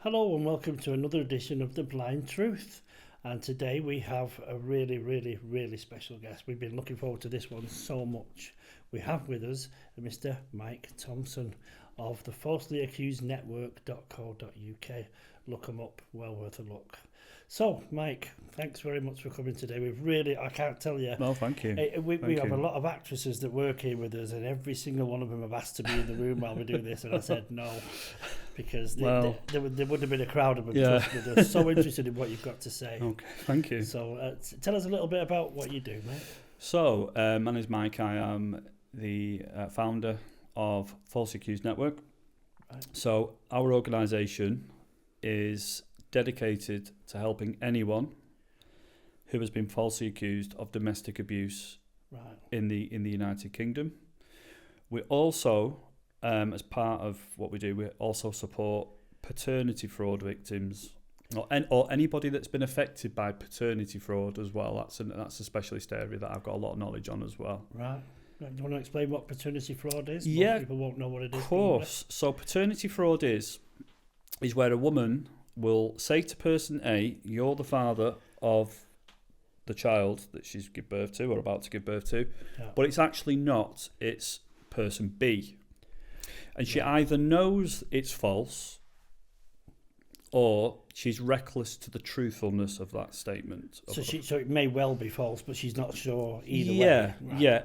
Hello and welcome to another edition of The Blind Truth. And today we have a really special guest. We've been looking forward to this one so much. We have with us Mr. Mike Thompson of the falsely accused network.co.uk. Look him up, well worth a look. So, Mike, thanks very much for coming today. I can't tell you. Well, thank you. We have a lot of actresses that work here with us, and every single one of them have asked to be in the room while we do this, and I said no, because there would have been a crowd of them. Yeah. Trust me, they're so interested in what you've got to say. Okay, thank you. So, tell us a little bit about what you do, mate. So, my name is Mike. I am the founder of Falsely Accused Network. Right. So, our organisation is dedicated to helping anyone who has been falsely accused of domestic abuse in the United Kingdom. We also, as part of what we do, we also support paternity fraud victims, or anybody that's been affected by paternity fraud as well. That's a specialist area that I've got a lot of knowledge on as well. Right. Do you want to explain what paternity fraud is? Yeah, most people won't know what it is. Of course. So paternity fraud is where a woman will say to person A, you're the father of the child that she's give birth to or about to give birth to, but it's actually not. It's person B. And she either knows it's false or she's reckless to the truthfulness of that statement. So it may well be false, but she's not sure either way. Right. Yeah.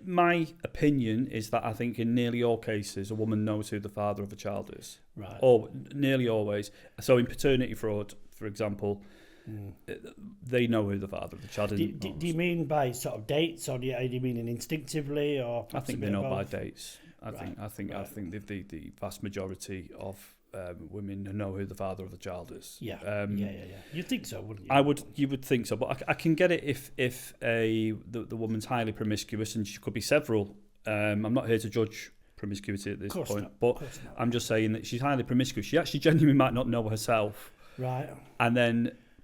My opinion is that I think in nearly all cases a woman knows who the father of a child is. Right. Or nearly always. So in paternity fraud, for example, they know who the father of the child is. Do you mean by sort of dates, or do you mean instinctively, or I think they know by dates. I think the vast majority of women know who the father of the child is. Yeah. You'd think so, wouldn't you? You would think so, but I can get it if the woman's highly promiscuous, and she could be several. I'm not here to judge promiscuity at this point, but I'm just saying that she's highly promiscuous. She actually genuinely might not know herself. Right.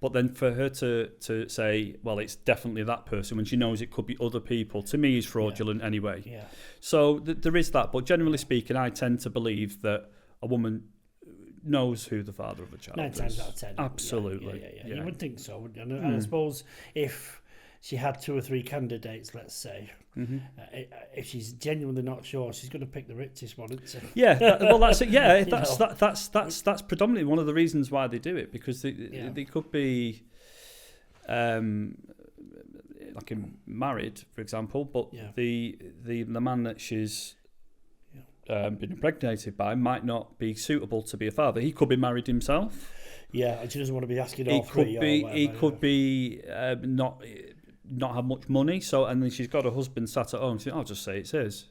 But then for her to say, well, it's definitely that person when she knows it could be other people, to me is fraudulent anyway. Yeah. So there is that, but generally speaking, I tend to believe that a woman knows who the father of the child is. 9 times out of 10. Absolutely. Yeah. You would think so, wouldn't you? And I suppose if she had 2 or 3 candidates, let's say, if she's genuinely not sure, she's going to pick the richest one, isn't she? Yeah, that's it. Yeah, that's predominantly one of the reasons why they do it, because they could be like married, for example, but the man that she's been impregnated by might not be suitable to be a father. He could be married himself. Yeah, and she doesn't want to be asking He all three. He could be not have much money. So, and then she's got a husband sat at home. She, I'll just say it's his.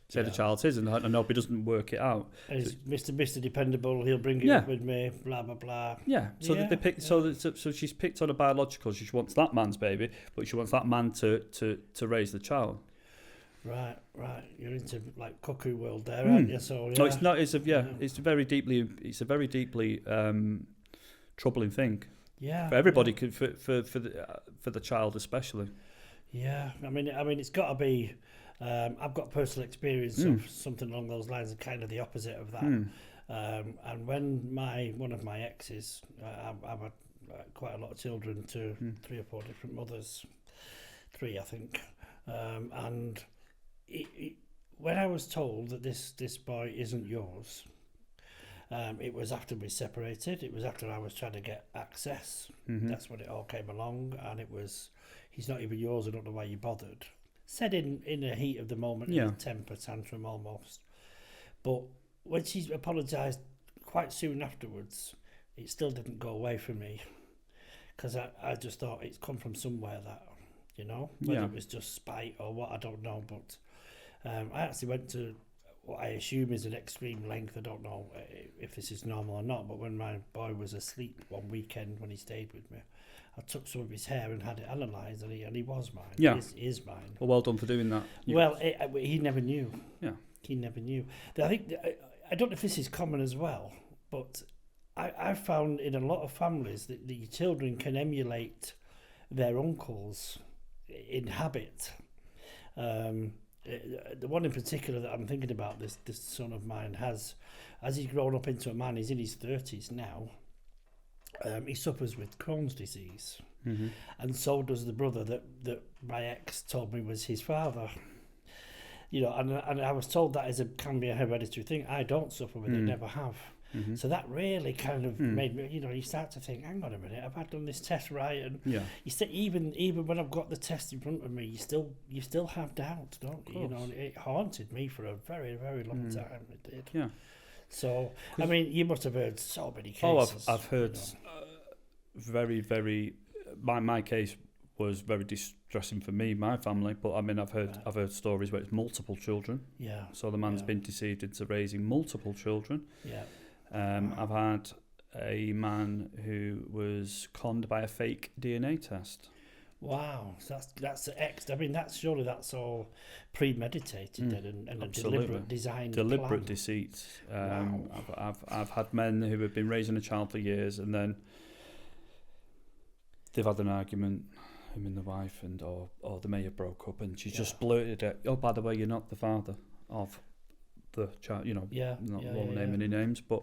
Say the child's his, and I hope he doesn't work it out. And it's Mr. Dependable. He'll bring it up with me. Blah blah blah. Yeah. So that they pick. So she's picked on a biological. She wants that man's baby, but she wants that man to raise the child. Right. You're into like cuckoo world there, aren't you? So no, it's not. It's a very deeply troubling thing. Yeah. For everybody, for the child especially. Yeah. I mean, it's got to be. I've got personal experience of something along those lines, and kind of the opposite of that. And when one of my exes, I've had quite a lot of children to 3 or 4 different mothers, 3 I think, and when I was told that this boy isn't yours, it was after we separated. It was after I was trying to get access. That's when it all came along, and it was, he's not even yours. I don't know why you bothered. Said in the heat of the moment, in a temper tantrum almost. But when she apologised quite soon afterwards, it still didn't go away from me, because I just thought it's come from somewhere, that, whether it was just spite or what, I don't know. But I actually went to what I assume is an extreme length. I don't know if this is normal or not, but when my boy was asleep one weekend when he stayed with me, I took some of his hair and had it analysed, and he was mine. Yeah. He is mine. Well done for doing that. Yeah. Well, he never knew. Yeah. He never knew. I think, I don't know if this is common as well, but I've found in a lot of families that the children can emulate their uncles in habit. the one in particular that I'm thinking about, this son of mine as he's grown up into a man, he's in his 30s now. He suffers with Crohn's disease, and so does the brother that my ex told me was his father. You know, and I was told that can be a hereditary thing. I don't suffer with it, never have. So that really kind of made me, you know, you start to think, hang on a minute, have I done this test right? And you still, even when I've got the test in front of me, you still have doubts, don't you? You know, and it haunted me for a very, very long time. It did. Yeah. So, I mean, you must have heard so many cases. I've heard very, very. My case was very distressing for me, my family. But I mean, I've heard stories where it's multiple children. Yeah. So the man's been deceived into raising multiple children. Yeah. I've had a man who was conned by a fake DNA test. Wow, so that's I mean, that's all premeditated and a deliberate design. Deliberate deceit. Wow. I've had men who have been raising a child for years, and then they've had an argument, him and the wife, or they may have broke up, and she's just blurted it. Oh, by the way, you're not the father of the child. You know, won't name any names, but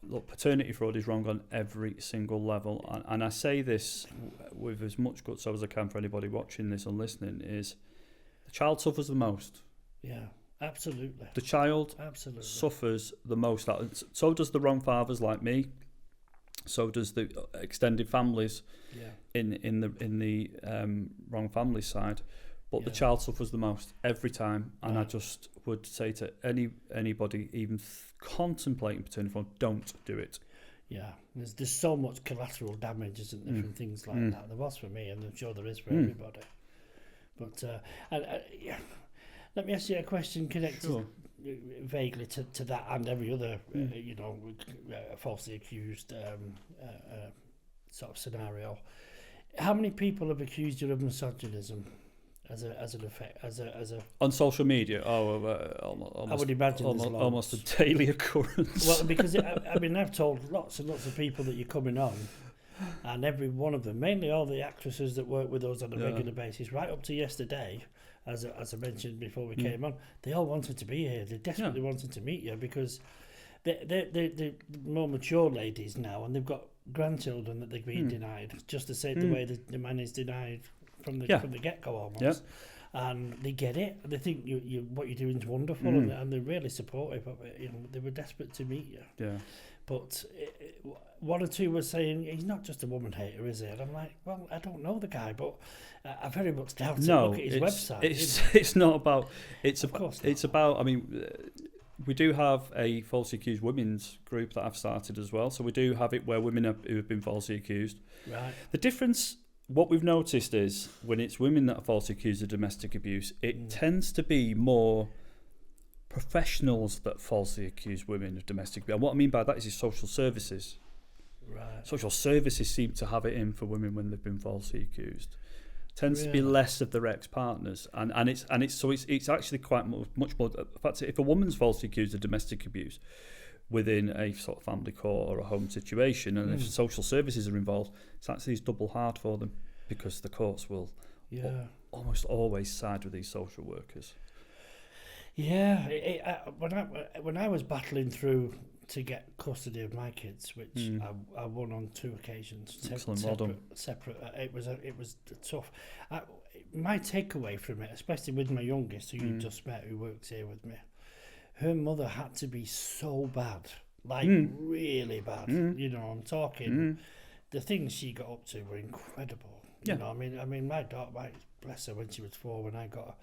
look, paternity fraud is wrong on every single level, and I say this with as much guts as I can for anybody watching this and listening, is the child suffers the most. Yeah, absolutely. The child suffers the most. So does the wrong fathers like me. So does the extended families in the wrong family side. But the child suffers the most every time, and I just would say to anybody even contemplating paternity fraud, don't do it. Yeah, there's so much collateral damage, isn't there, from things like that. There was for me, and I'm sure there is for everybody. But let me ask you a question connected vaguely to that and every other, falsely accused sort of scenario. How many people have accused you of misogynism? As an effect, as a on social media, almost, I would imagine almost a daily occurrence. Well, because I've told lots and lots of people that you're coming on, and every one of them, mainly all the actresses that work with us on a regular basis, right up to yesterday, as I mentioned before we came on, they all wanted to be here. They desperately wanted to meet you because they're more mature ladies now, and they've got grandchildren that they've been denied, just the same the way the man is denied from the get-go almost. And they get it. They think you what you're doing is wonderful, and they're really supportive of it. You know, they were desperate to meet you. Yeah. But one or two were saying he's not just a woman hater, is he? And I'm like, well, I don't know the guy, but I very much doubt it. Look at his website. It's not about. It's of course. It's about. I mean, we do have a falsely accused women's group that I've started as well. So we do have it where women who have been falsely accused. Right. The difference. What we've noticed is when it's women that are falsely accused of domestic abuse, it tends to be more professionals that falsely accuse women of domestic abuse. And what I mean by that is social services. Right. Social services seem to have it in for women when they've been falsely accused. Tends to be less of their ex-partners, and it's actually quite much more. In fact, if a woman's falsely accused of domestic abuse within a sort of family court or a home situation, and if social services are involved, it's actually double hard for them because the courts will almost always side with these social workers. Yeah, when I was battling through to get custody of my kids, which I won on 2 occasions. Excellent, well done. Separate. It was tough. My takeaway from it, especially with my youngest, who you just met, who works here with me, her mother had to be so bad, like really bad. You know, I'm talking. The things she got up to were incredible. You know, I mean, my daughter, bless her, when she was 4, when I got her,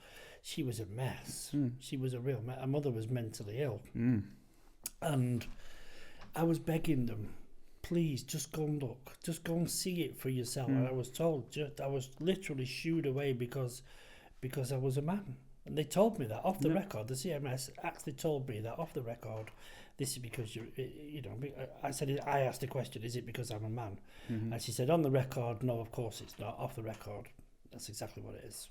she was a mess. She was a real mess. Her mother was mentally ill, and I was begging them, please, just go and look, just go and see it for yourself. And I was told, I was literally shooed away because I was a man. And they told me that off the record. The CMS actually told me that off the record. This is because I asked the question, is it because I'm a man? And she said, on the record, no, of course it's not. Off the record, that's exactly what it is.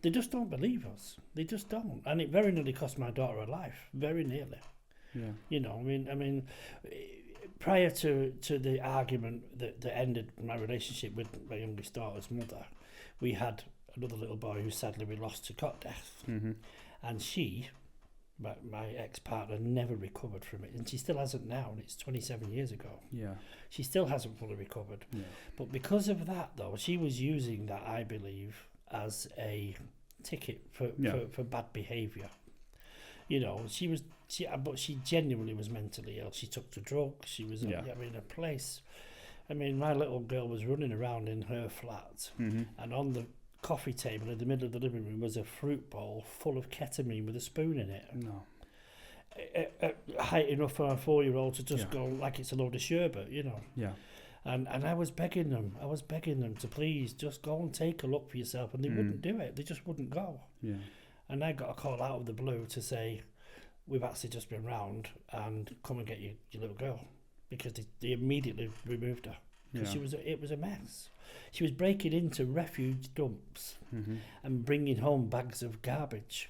They just don't believe us. They just don't. And it very nearly cost my daughter her life. Very nearly. Yeah. You know, I mean, prior to the argument that ended my relationship with my youngest daughter's mother, we had another little boy who sadly we lost to cot death. And she, my ex-partner, never recovered from it, and she still hasn't now, and it's 27 years ago. Yeah. She still hasn't fully recovered. Yeah. But because of that, though, she was using that, I believe, as a ticket for bad behaviour. You know, but she genuinely was mentally ill. She took to drugs. She was, in a place. I mean, my little girl was running around in her flat, and on the coffee table in the middle of the living room was a fruit bowl full of ketamine with a spoon in it. No. Height enough for a 4-year-old to just go like it's a load of sherbet, you know. Yeah. And I was begging them to please just go and take a look for yourself, and they wouldn't do it. They just wouldn't go. Yeah. And I got a call out of the blue to say, we've actually just been round and come and get your little girl, because they immediately removed her. Because it was a mess. She was breaking into refuge dumps and bringing home bags of garbage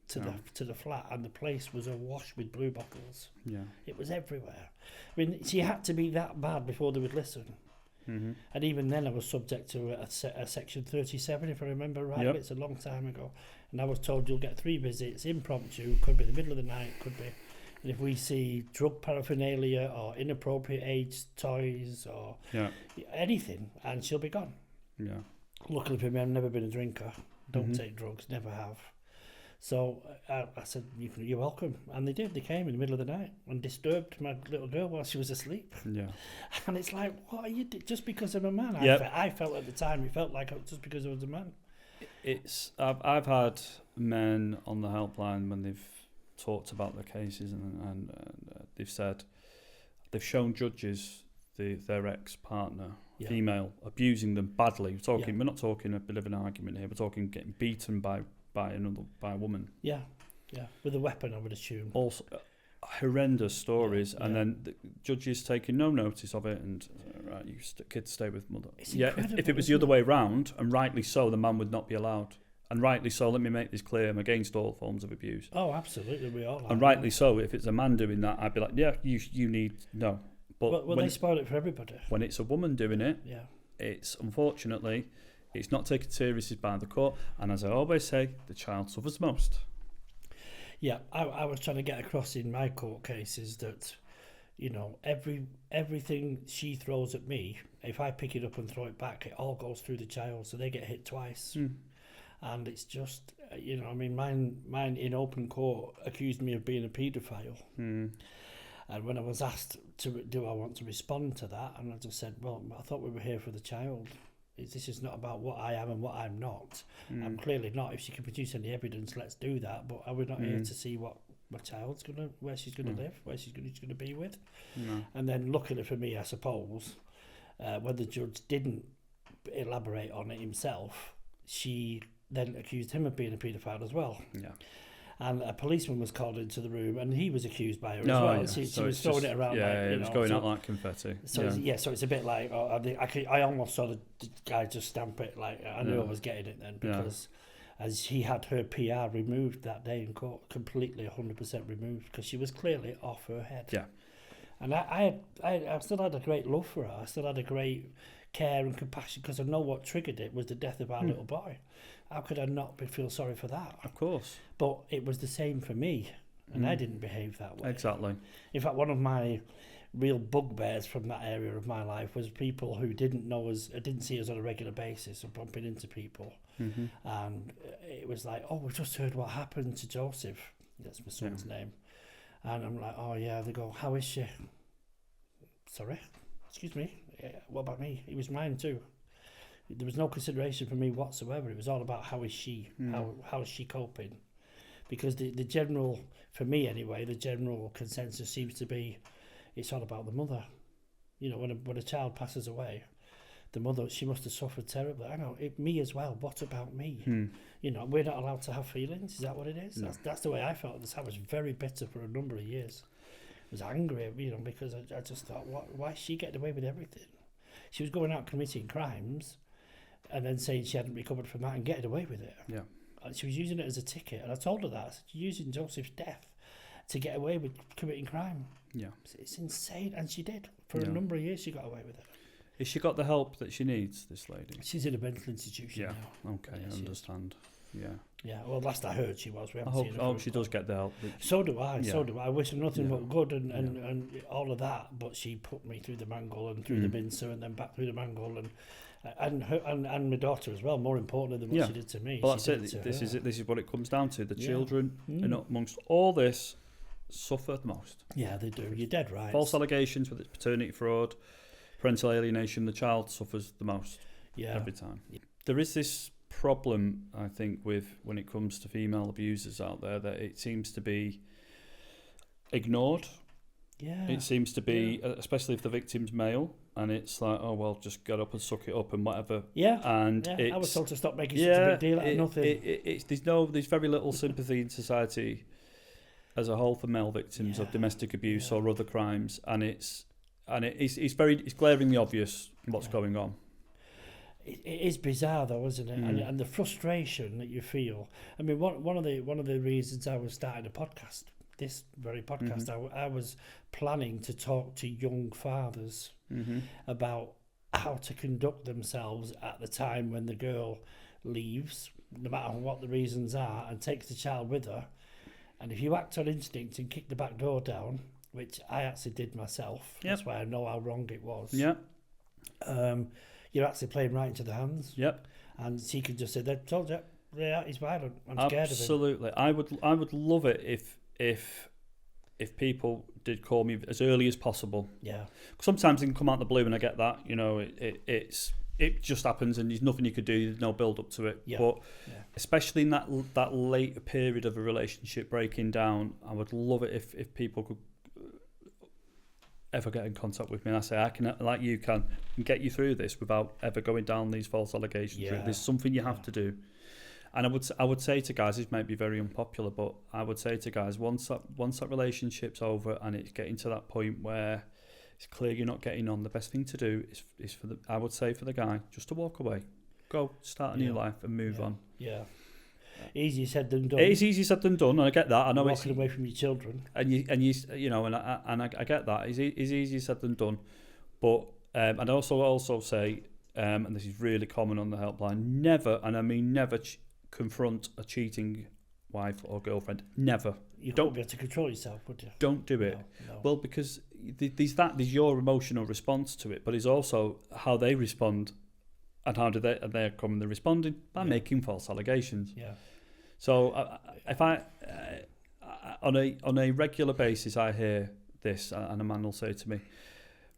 to the flat, and the place was awash with blue bottles. Yeah, it was everywhere. I mean, she had to be that bad before they would listen. And even then, I was subject to a section 37, if I remember right. Yep. It's a long time ago, and I was told you'll get 3 visits, impromptu, could be the middle of the night, could be. And if we see drug paraphernalia or inappropriate age toys or anything, and she'll be gone. Yeah. Luckily for me, I've never been a drinker. Don't take drugs, never have. So I said, you're welcome. And they did. They came in the middle of the night and disturbed my little girl while she was asleep. Yeah. And it's like, what are you doing? Just because I'm a man? Yep. I felt at the time, it felt like just because I was a man. I've had men on the helpline when they've talked about their cases and they've said they've shown judges their ex-partner, female, abusing them badly. We're not talking a bit of an argument here. We're talking getting beaten by a woman. Yeah, with a weapon, I would assume. Also, horrendous stories, and then the judges taking no notice of it, and right, kids stay with mother. If it was the other way round, and rightly so, the man would not be allowed. And rightly so, let me make this clear, I'm against all forms of abuse. Oh, absolutely, we all are. And rightly so, if it's a man doing that, I'd be like, yeah, you need, no. But they spoil it for everybody. When it's a woman doing it, it's, unfortunately, it's not taken seriously by the court. And as I always say, the child suffers most. Yeah, I was trying to get across in my court cases that, you know, everything she throws at me, if I pick it up and throw it back, it all goes through the child, so they get hit twice. And it's just, you know, I mean, mine in open court accused me of being a paedophile. And when I was asked do I want to respond to that, and I just said, well, I thought we were here for the child. This is not about what I am and what I'm not. I'm clearly not. If she can produce any evidence, let's do that. But are we not here to see what my child's where she's gonna live, where she's gonna be with? And then luckily for me, I suppose, when the judge didn't elaborate on it himself, she then accused him of being a paedophile as well. Yeah. And a policeman was called into the room, and he was accused by her as well. Yeah. She was throwing it around. Yeah, it was going out like confetti. So so it's a bit like I almost saw the guy just stamp it. Like I knew I was getting it then, because as he had her PR removed that day in court, completely 100% removed, because she was clearly off her head. Yeah. And I still had a great love for her. I still had a great care and compassion, because I know what triggered it was the death of our little boy. How could I not feel sorry for that? Of course. But it was the same for me, and I didn't behave that way. Exactly. In fact, one of my real bugbears from that area of my life was people who didn't know us, didn't see us on a regular basis, and bumping into people. And it was like, oh, we've just heard what happened to Joseph. That's my son's name. And I'm like, oh yeah. They go, how is she? Sorry? Excuse me? What about me? It was mine too. There was no consideration for me whatsoever. It was all about how is she, how is she coping? Because the general, for me anyway, the general consensus seems to be, it's all about the mother. You know, when a child passes away, the mother, she must have suffered terribly. I know, me as well. What about me? You know, we're not allowed to have feelings. Is that what it is? No. That's the way I felt. I was very bitter for a number of years. I was angry, you know, because I just thought, why is she getting away with everything? She was going out committing crimes, and then saying she hadn't recovered from that and getting away with it. Yeah. She was using it as a ticket, and I told her that. I said, you're using Joseph's death to get away with committing crime. Yeah. It's insane, and she did. For a number of years, she got away with it. Has she got the help that she needs, this lady? She's in a mental institution now. Okay, I understand. Yeah. Yeah, well, last I heard she was. We I haven't seen her. hope she does get the help. So do I, Yeah. so do I. I wish her nothing but good and all of that, but she put me through the mangle and through the mincer and then back through the mangle and my daughter as well, more importantly than what she did to me. Well, that's it. This is what it comes down to. The children, amongst all this, suffer the most. Yeah, they do. You're dead right. False allegations, whether it's paternity fraud, parental alienation, the child suffers the most every time. Yeah. There is this problem, I think, with when it comes to female abusers out there, that it seems to be ignored. Yeah. It seems to be, especially if the victim's male, and it's like, oh well, just get up and suck it up and whatever. Yeah. And I was told to stop making such a big deal out of nothing. There's very little sympathy in society as a whole for male victims of domestic abuse or other crimes, and it's glaringly obvious what's going on. It is bizarre though, isn't it? And the frustration that you feel. I mean, one of the reasons I was starting a podcast, this very podcast, I was planning to talk to young fathers about how to conduct themselves at the time when the girl leaves, no matter what the reasons are, and takes the child with her. And if you act on instinct and kick the back door down, which I actually did myself, that's why I know how wrong it was. Yeah. You're actually playing right into the hands. Yep. And she could just say, "They told you, yeah, he's violent. I'm scared of him." Absolutely. I would love it if people did call me as early as possible. Yeah. Sometimes it can come out of the blue, and I get that. You know, it just happens, and there's nothing you could do. There's no build up to it. Yeah. But especially in that later period of a relationship breaking down, I would love it if people could ever get in contact with me and I say, I can, like you can get you through this without ever going down these false allegations. There's something you have to do. And I would say to guys, this might be very unpopular, but I would say to guys, once that relationship's over and it's getting to that point where it's clear you're not getting on, the best thing to do is for the guy just to walk away, go start a new life and move on. Yeah. Easier said than done. It is easier said than done, and I get that. I know walking away from your children, and I get that. It's easier said than done, but and I also say, and this is really common on the helpline: never, and I mean never, confront a cheating wife or girlfriend. Never. You don't be able to control yourself, would you? Don't do it. No. Well, because there's your emotional response to it, but it's also how they respond. And how do they're commonly responding? By making false allegations. Yeah. So if I on a regular basis I hear this, and a man will say to me,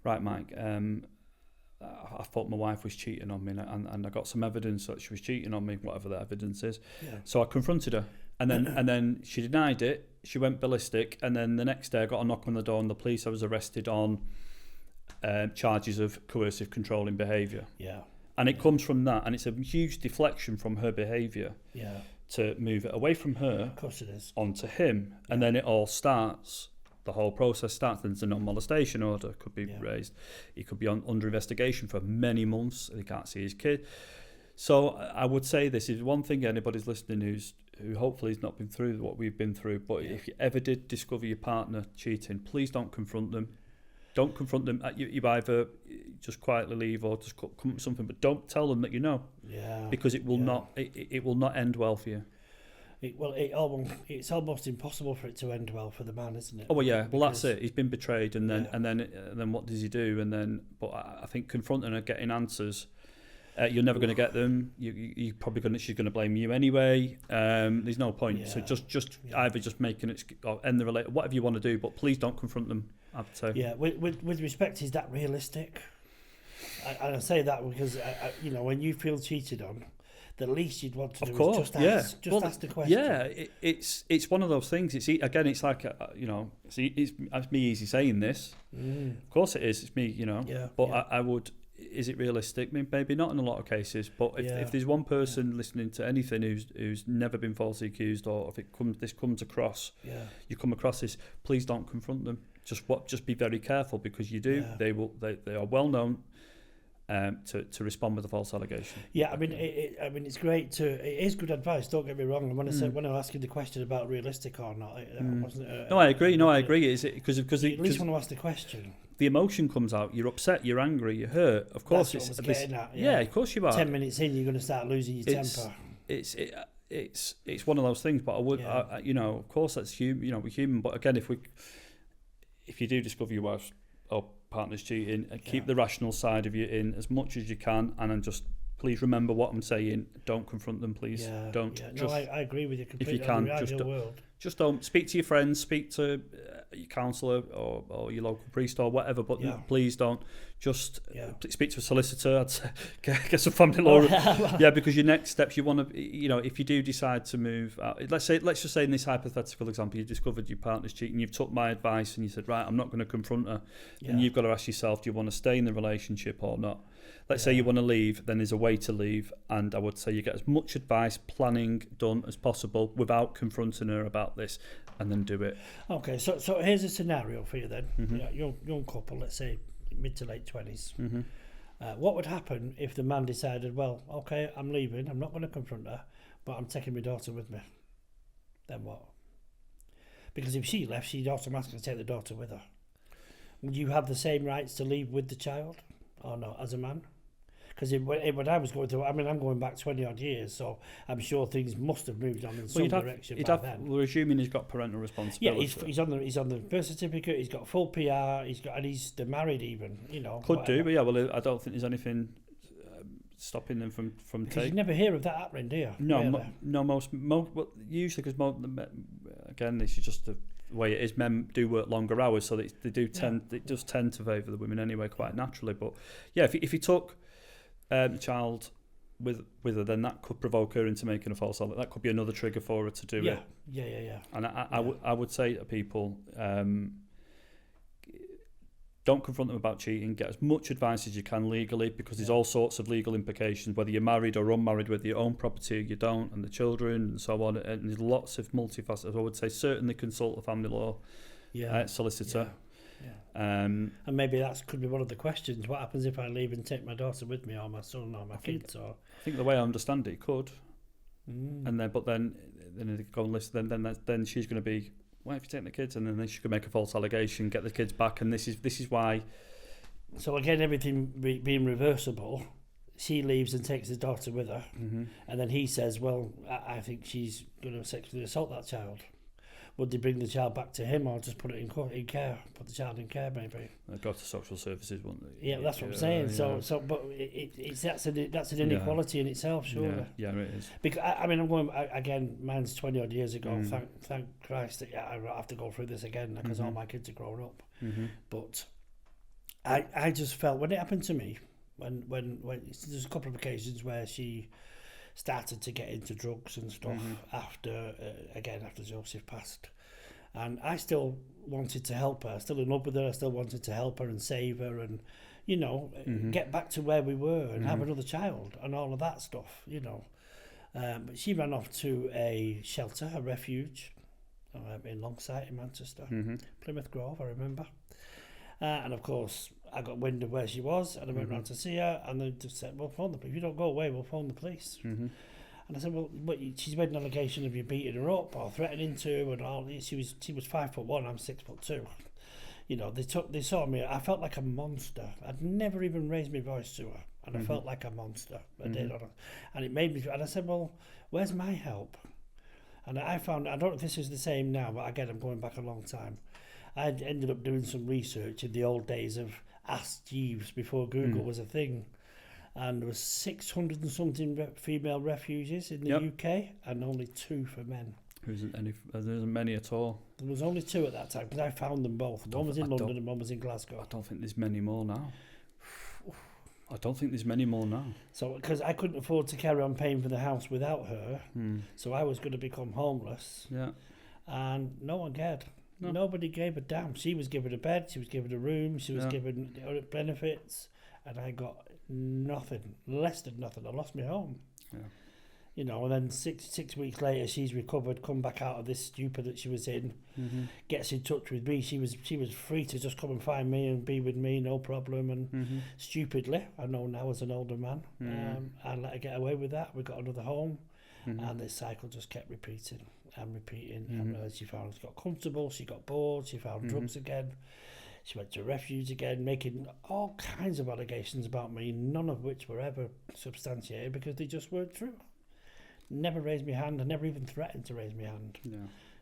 "Right, Mike, I thought my wife was cheating on me, and I got some evidence that she was cheating on me, whatever the evidence is." Yeah. So I confronted her, and then she denied it. She went ballistic, and then the next day I got a knock on the door, and the police. I was arrested on charges of coercive controlling behaviour. Yeah. And it comes from that, and it's a huge deflection from her behaviour to move it away from her, of course it is, onto him. And then it all starts, the whole process starts. Then there's a non-molestation order, could be raised. He could be under investigation for many months, and he can't see his kid. So I would say this is one thing anybody's listening who hopefully has not been through what we've been through, but if you ever did discover your partner cheating, please don't confront them. Don't confront them. You either just quietly leave or just come up with something, but don't tell them that you know. Yeah. Because it will not. It will not end well for you. It's almost impossible for it to end well for the man, isn't it? Oh well, yeah. Well, that's it. He's been betrayed, and then what does he do? And then, but I think confronting her, getting answers, you're never going to get them. You probably she's going to blame you anyway. There's no point. Yeah. So just either just making it or end the relationship, whatever you want to do, but please don't confront them. I'd say. Yeah, with respect, is that realistic? I say that because when you feel cheated on, the least you'd want to do is just ask the question. Yeah, it's one of those things. It's like it's me easy saying this. Of course it is. It's me, Yeah. But yeah. I would. Is it realistic? I mean, maybe not in a lot of cases. But if there's one person listening to anything who's never been falsely accused, or if this comes across, you come across this, please don't confront them. Just be very careful, because you do. Yeah. They are well known, to respond with a false allegation. Yeah, I mean, it's great it is good advice. Don't get me wrong. And when I was asking the question about realistic or not, wasn't. No, I agree. I agree. Is it because you at least want to ask the question. The emotion comes out. You're upset. You're angry. You're hurt. Of course, That's what I was getting at. Yeah, of course you are. 10 minutes in, you're going to start losing your temper. It's one of those things. But I would, of course, that's human. We're human. But again, if you do discover your wife's or partner's cheating, keep the rational side of you in as much as you can, and then just please remember what I'm saying. Don't confront them, please. Don't. Yeah. No, I agree with you completely. If you can, just don't speak to your friends, speak to your counsellor or your local priest or whatever. But please don't. Just speak to a solicitor. I'd say, get some family law. Because your next steps, you want to, if you do decide to move out, let's just say in this hypothetical example, you discovered your partner's cheating, you've took my advice and you said, right, I'm not going to confront her. And you've got to ask yourself, do you want to stay in the relationship or not? Let's say you want to leave, then there's a way to leave, and I would say you get as much advice, planning done as possible without confronting her about this, and then do it. Okay, so here's a scenario for you then. Young couple, let's say mid to late 20s. What would happen if the man decided, well, okay, I'm leaving, I'm not going to confront her, but I'm taking my daughter with me? Then what? Because if she left, she'd automatically take the daughter with her. Would you have the same rights to leave with the child or not as a man? Because when I was going through, I'm going back 20 odd years, so I'm sure things must have moved on in some direction by then. We're assuming he's got parental responsibility. Yeah, he's on the birth certificate. He's got full PR. They're married even. Could whatever. Well, I don't think there's anything stopping them from taking. You never hear of that happening, do you? No, really? most usually because again, this is just the way it is. Men do work longer hours, so they do tend. It does tend to favour the women anyway, quite naturally. But yeah, if you took the child with her, then that could provoke her into making a false allegation. That could be another trigger for her to do it. Yeah. And I would say to people, don't confront them about cheating. Get as much advice as you can legally, because there's all sorts of legal implications, whether you're married or unmarried, whether you own property or you don't, and the children and so on. And there's lots of multifaceted. I would say certainly consult a family law solicitor. And maybe that could be one of the questions. What happens if I leave and take my daughter with me, or my son, or my kids? I think the way I understand it could. And then they go and listen. Then she's going to be, why have you taken the kids? And then she could make a false allegation, get the kids back, and this is why. So again, everything being reversible, she leaves and takes his daughter with her, and then he says, "Well, I think she's going to sexually assault that child." Would they bring the child back to him, or just put it in care? Put the child in care, maybe. They'd go to social services, wouldn't they? Yeah, that's what I'm saying. But that's an inequality in itself, surely. Yeah, it is. Because I'm going again. Mine's 20 odd years ago. Thank Christ that I don't have to go through this again, because all my kids are grown up. But I just felt when it happened to me, when there's a couple of occasions where she started to get into drugs and stuff after Joseph passed, and I still wanted to help her. Still in love with her. I still wanted to help her and save her, and get back to where we were and have another child and all of that stuff. But she ran off to a shelter, a refuge, in Longsight in Manchester, Plymouth Grove, I remember. And of course, I got wind of where she was, and I went round to see her, and they just said, "Well, phone the police. If you don't go away, we'll phone the police." And I said, "Well, but she's made an allegation of you beating her up or threatening to, and all. She was 5'1", I'm 6'2". They saw me. I felt like a monster. I'd never even raised my voice to her, and I felt like a monster. I did, and it made me. And I said, "Well, where's my help?" And I found, I don't know if this is the same now, but again, I'm going back a long time. I ended up doing some research in the old days of Ask Jeeves before Google was a thing, and there was 600 and something female refugees in the UK, and only 2 for men. There isn't many at all. There was only 2 at that time, because I found them both. One was in London and one was in Glasgow. I don't think there's many more now. So, because I couldn't afford to carry on paying for the house without her, so I was going to become homeless. And no one cared. No. Nobody gave a damn. She was given a bed, she was given a room, she was given benefits, and I got nothing, less than nothing. I lost my home. You know, and then six weeks later, she's recovered, come back out of this stupor that she was in, gets in touch with me. She was free to just come and find me and be with me, no problem. And stupidly, I know now as an older man, I let her get away with that. We got another home, and this cycle just kept repeating and repeating. And she found she got comfortable, she got bored, she found drugs again. She went to a refuge again, making all kinds of allegations about me, none of which were ever substantiated because they just weren't true. Never raised my hand. I never even threatened to raise my hand. Yeah.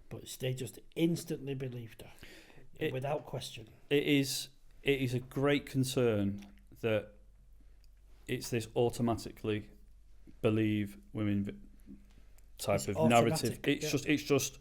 But they just instantly believed her, without question. It is a great concern that it's this automatically believe women type of narrative. It's just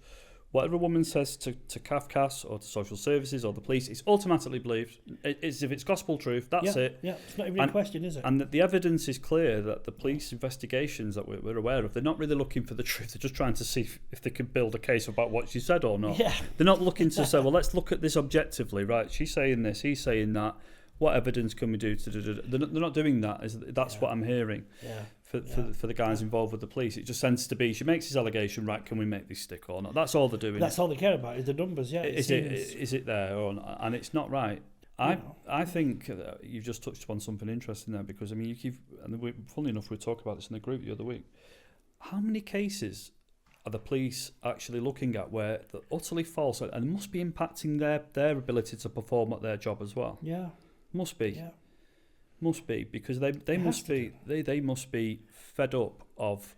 whatever a woman says to Cafcass or to social services or the police, it's automatically believed. It's if it's gospel truth, that's it. Yeah, it's not even a question, is it? And the evidence is clear that the police investigations that we're aware of, they're not really looking for the truth. They're just trying to see if they can build a case about what she said or not. Yeah. They're not looking to say, well, let's look at this objectively, right? She's saying this, he's saying that. What evidence can we do to do? They're not doing that. That's what I'm hearing. Yeah. For the guys involved with the police, it just tends to be she makes his allegation, right? Can we make this stick or not? That's all they're doing. That's all they care about is the numbers. Yeah, is it there or not? And it's not right. I think you've just touched upon something interesting there because I mean funnily enough we were talking about this in the group the other week. How many cases are the police actually looking at where they're utterly false and must be impacting their ability to perform at their job as well? Yeah, must be. Yeah. Must be because they must be fed up of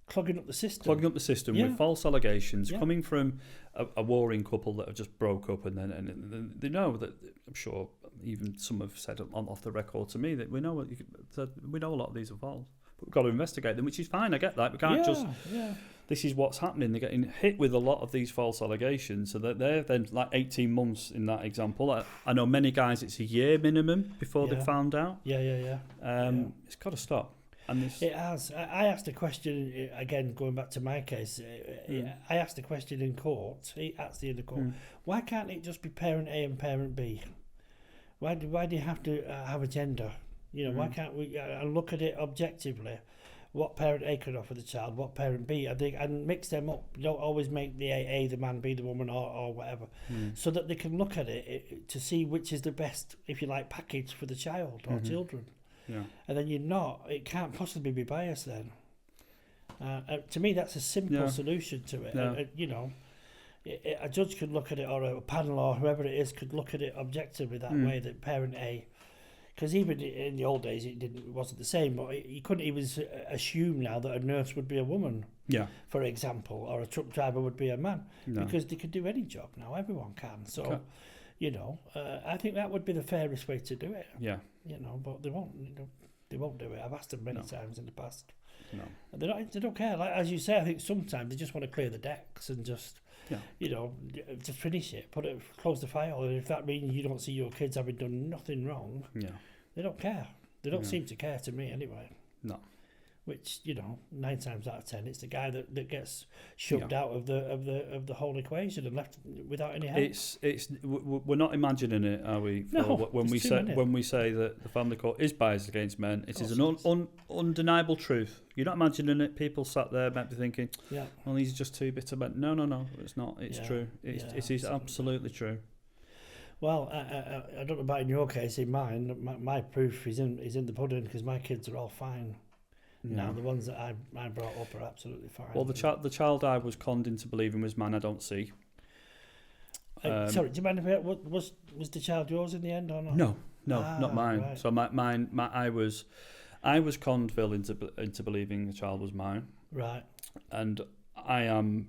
clogging up the system with false allegations coming from a warring couple that have just broke up and they know that I'm sure even some have said off the record to me that we know a lot of these are false. But we've got to investigate them, which is fine. I get that. We can't just. Yeah. This is what's happening. They're getting hit with a lot of these false allegations. So that they're then like 18 months in that example. I know many guys it's a year minimum before they're found out. Yeah. It's got to stop. And it has. I asked a question again, going back to my case. I asked a question in court. He asked the other court, why can't it just be parent A and parent B? Why do you have to have a gender? You know, why can't we look at it objectively? What parent A could offer the child, what parent B, and mix them up. You don't always make the A the man, B the woman, or whatever, so that they can look at it to see which is the best, if you like, package for the child or children. Yeah. And then it can't possibly be biased then. To me, that's a simple solution to it. Yeah. A judge could look at it, or a panel, or whoever it is, could look at it objectively that way, that parent A. Because even in the old days, it wasn't the same. But you couldn't even assume now that a nurse would be a woman, for example, or a truck driver would be a man, because they could do any job now. Everyone can. So, I think that would be the fairest way to do it. Yeah. But they won't. They won't do it. I've asked them many times in the past. No. They don't care. Like as you say, I think sometimes they just want to clear the decks and just. To finish it, close the file, and if that means you don't see your kids having done nothing wrong, they don't care. They don't seem to care to me anyway. No. Which 9 times out of 10, it's the guy that gets shoved out of the whole equation and left without any help. We're not imagining it, are we? No. When we say that the family court is biased against men, it is an undeniable truth. You're not imagining it. People sat there might be thinking, well, these are just two bitter men. No, it's not. It's true. It is absolutely true. Well, I don't know about in your case. In mine, my proof is in the pudding because my kids are all fine. Now the ones that I brought up are absolutely fine. Well, the child I was conned into believing was man I don't see. Sorry, do you mind if was the child yours in the end or not? No, not mine. Right. So I was conned, Phil, into believing the child was mine. Right. And I'll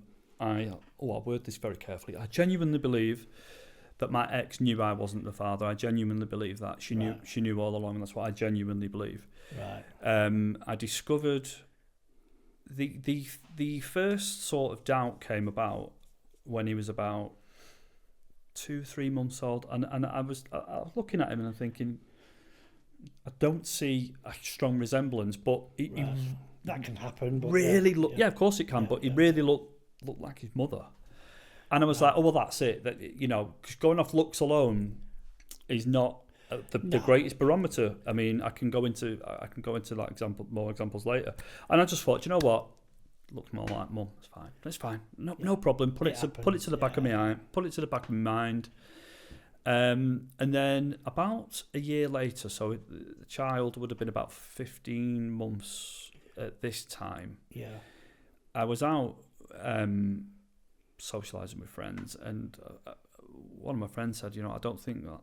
word this very carefully. I genuinely believe that my ex knew I wasn't the father. I genuinely believe that. She knew all along, and that's what I genuinely believe. Right. I discovered the first sort of doubt came about when he was about 2-3 months old, and I was looking at him and I'm thinking, I don't see a strong resemblance, but that can happen. But really of course it can. But he really looked like his mother. And I was like, oh, well, that's it. That because going off looks alone is not the greatest barometer. I mean, I can go into that more examples later. And I just thought, you know what? looked more like, Mum, it's fine, no problem. Put it to the back of my eye, put it to the back of my mind. And then about a year later, so the child would have been about 15 months at this time. Yeah. I was out socialising with friends, and one of my friends said, I don't think that